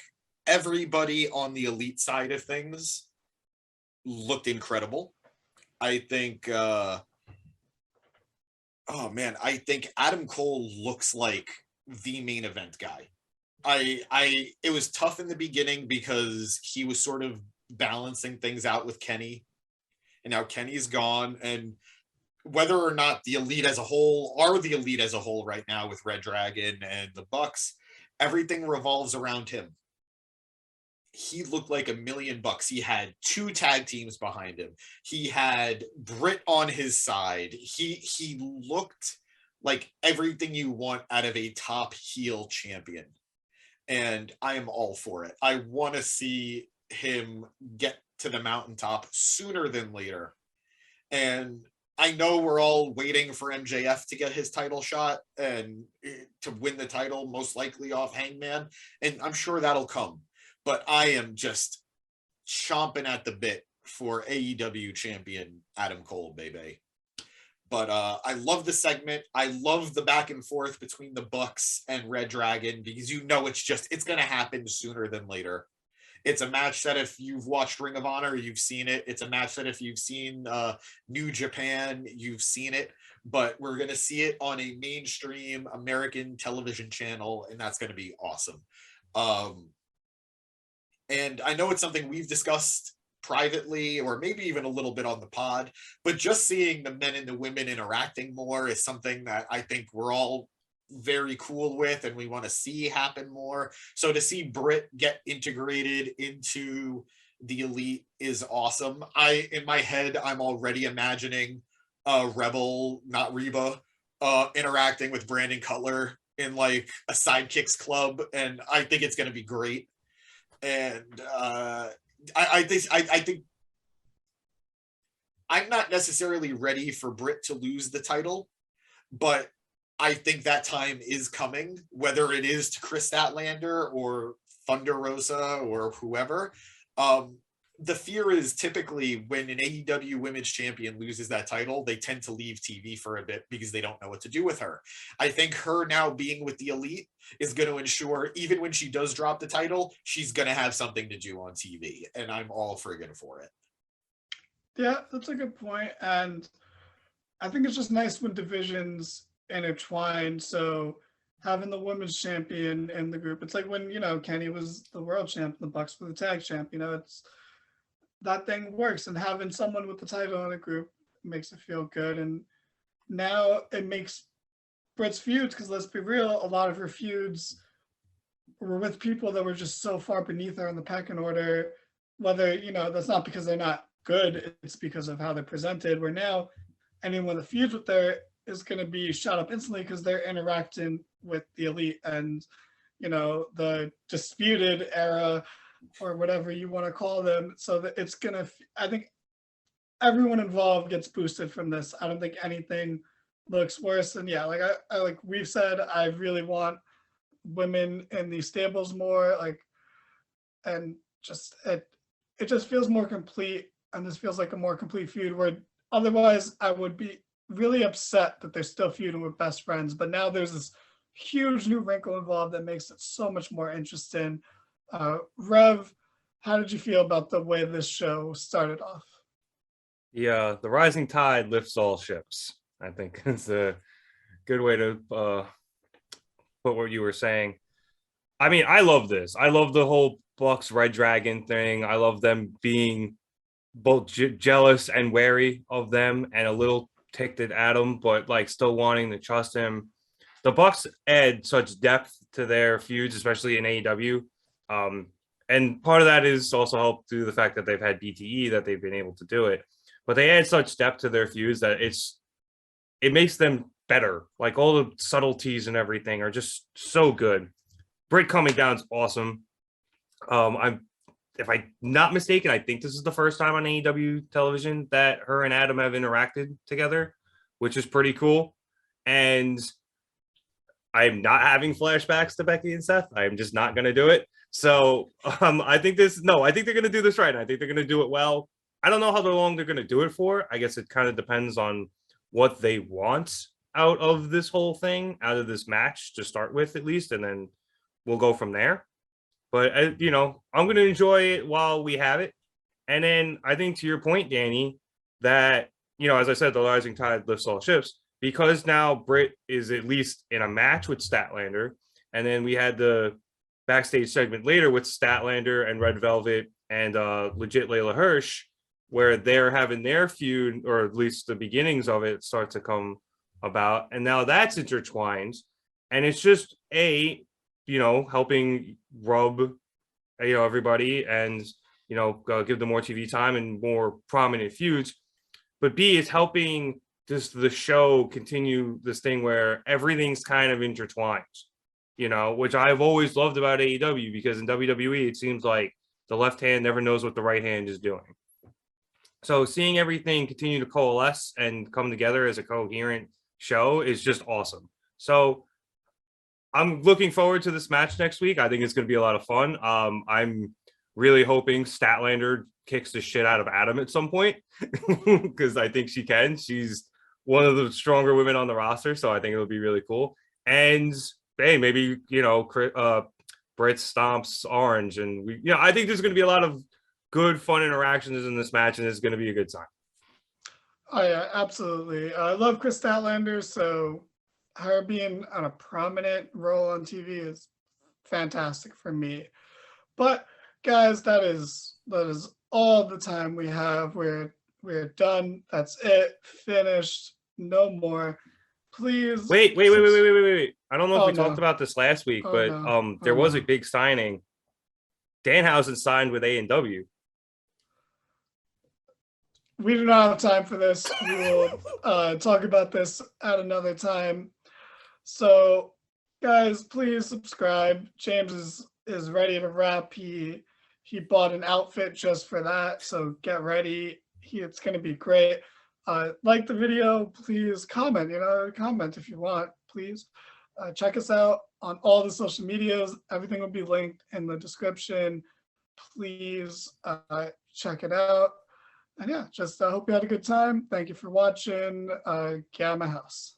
everybody on the elite side of things looked incredible. I think I think Adam Cole looks like the main event guy. It was tough in the beginning because he was sort of balancing things out with Kenny, and now Kenny's gone, and whether or not the elite as a whole are the elite as a whole right now with Red Dragon and the Bucks, everything revolves around him. He looked like $1,000,000. He had 2 tag teams behind him. He had Britt on his side. He looked like everything you want out of a top heel champion. And I am all for it. I want to see him get to the mountaintop sooner than later. And I know we're all waiting for MJF to get his title shot and to win the title, most likely off Hangman. And I'm sure that'll come. But I am just chomping at the bit for AEW champion Adam Cole, baby. But I love the segment. I love the back and forth between the Bucks and Red Dragon because it's going to happen sooner than later. It's a match that if you've watched Ring of Honor, you've seen it. It's a match that if you've seen New Japan, you've seen it. But we're going to see it on a mainstream American television channel, and that's going to be awesome. And I know it's something we've discussed privately or maybe even a little bit on the pod, but just seeing the men and the women interacting more is something that I think we're all very cool with and we want to see happen more. So to see Britt get integrated into the Elite is awesome. In my head, I'm already imagining Rebel, not Reba, interacting with Brandon Cutler in like a sidekicks club, and I think it's going to be great. And I think I'm not necessarily ready for Britt to lose the title, but I think that time is coming, whether it is to Chris Statlander or Thunder Rosa or whoever. The fear is typically when an AEW women's champion loses that title, they tend to leave TV for a bit because they don't know what to do with her. I think her now being with the Elite is going to ensure, even when she does drop the title, she's going to have something to do on TV. And I'm all friggin' for it. Yeah, that's a good point. And I think it's just nice when divisions intertwine. So having the women's champion in the group, it's like when, Kenny was the world champ, the Bucks were the tag champ, it's that thing works, and having someone with the title in a group makes it feel good. And now it makes Britt's feuds, because let's be real, a lot of her feuds were with people that were just so far beneath her in the pecking order, whether, that's not because they're not good, it's because of how they're presented, where now anyone that feuds with her is going to be shot up instantly because they're interacting with the Elite and, the disputed era or whatever you want to call them. So that it's going to, I think everyone involved gets boosted from this. I don't think anything looks worse. And yeah, like I like we've said, I really want women in these stables more, and just it just feels more complete. And this feels like a more complete feud, where otherwise I would be really upset that they're still feuding with best friends. But now there's this huge new wrinkle involved that makes it so much more interesting. Rev, how did you feel about the way this show started off? Yeah, the rising tide lifts all ships. I think it's a good way to put what you were saying. I mean, I love this. I love the whole Bucks Red Dragon thing. I love them being both jealous and wary of them and a little ticked at Adam, but like still wanting to trust him. The Bucks add such depth to their feuds, especially in AEW. And part of that is also helped through the fact that they've had BTE, that they've been able to do it. But they add such depth to their feuds that it makes them better. Like all the subtleties and everything are just so good. Britt coming down is awesome. If I'm not mistaken, I think this is the first time on AEW television that her and Adam have interacted together, which is pretty cool. And I'm not having flashbacks to Becky and Seth. I'm just not going to do it. So I think they're going to do this right. I think they're going to do it well. I don't know how long they're going to do it for. I guess it kind of depends on what they want out of this whole thing, out of this match to start with, at least. And then we'll go from there. But, I'm going to enjoy it while we have it. And then I think to your point, Danny, that, as I said, the rising tide lifts all ships, because now Britt is at least in a match with Statlander. And then we had the backstage segment later with Statlander and Red Velvet and legit Layla Hirsch, where they're having their feud, or at least the beginnings of it start to come about. And now that's intertwined. And it's just helping rub, everybody and, give them more TV time and more prominent feuds. But B, it's helping just the show continue this thing where everything's kind of intertwined, which I've always loved about AEW, because in WWE, it seems like the left hand never knows what the right hand is doing. So seeing everything continue to coalesce and come together as a coherent show is just awesome. So I'm looking forward to this match next week. I think it's going to be a lot of fun. I'm really hoping Statlander kicks the shit out of Adam at some point, because I think she can. She's one of the stronger women on the roster, so I think it'll be really cool. And hey, maybe Britt stomps Orange, and I think there's going to be a lot of good, fun interactions in this match, and it's going to be a good time. Oh yeah, absolutely. I love Chris Statlander, so her being on a prominent role on TV is fantastic for me. But guys, that is all the time we have. We're done. That's it. Finished. No more. Please. Wait. I don't know if Oh, we talked no. about this last week, Oh, but no. there Oh, was no. a big signing. Danhausen signed with A&W. We do not have time for this. We will talk about this at another time. So, guys, please subscribe. James is ready to wrap. He bought an outfit just for that. So get ready. It's gonna be great. Like the video, please comment. Comment if you want. Please check us out on all the social medias. Everything will be linked in the description. Please check it out. And yeah, just hope you had a good time. Thank you for watching. Get out of my house.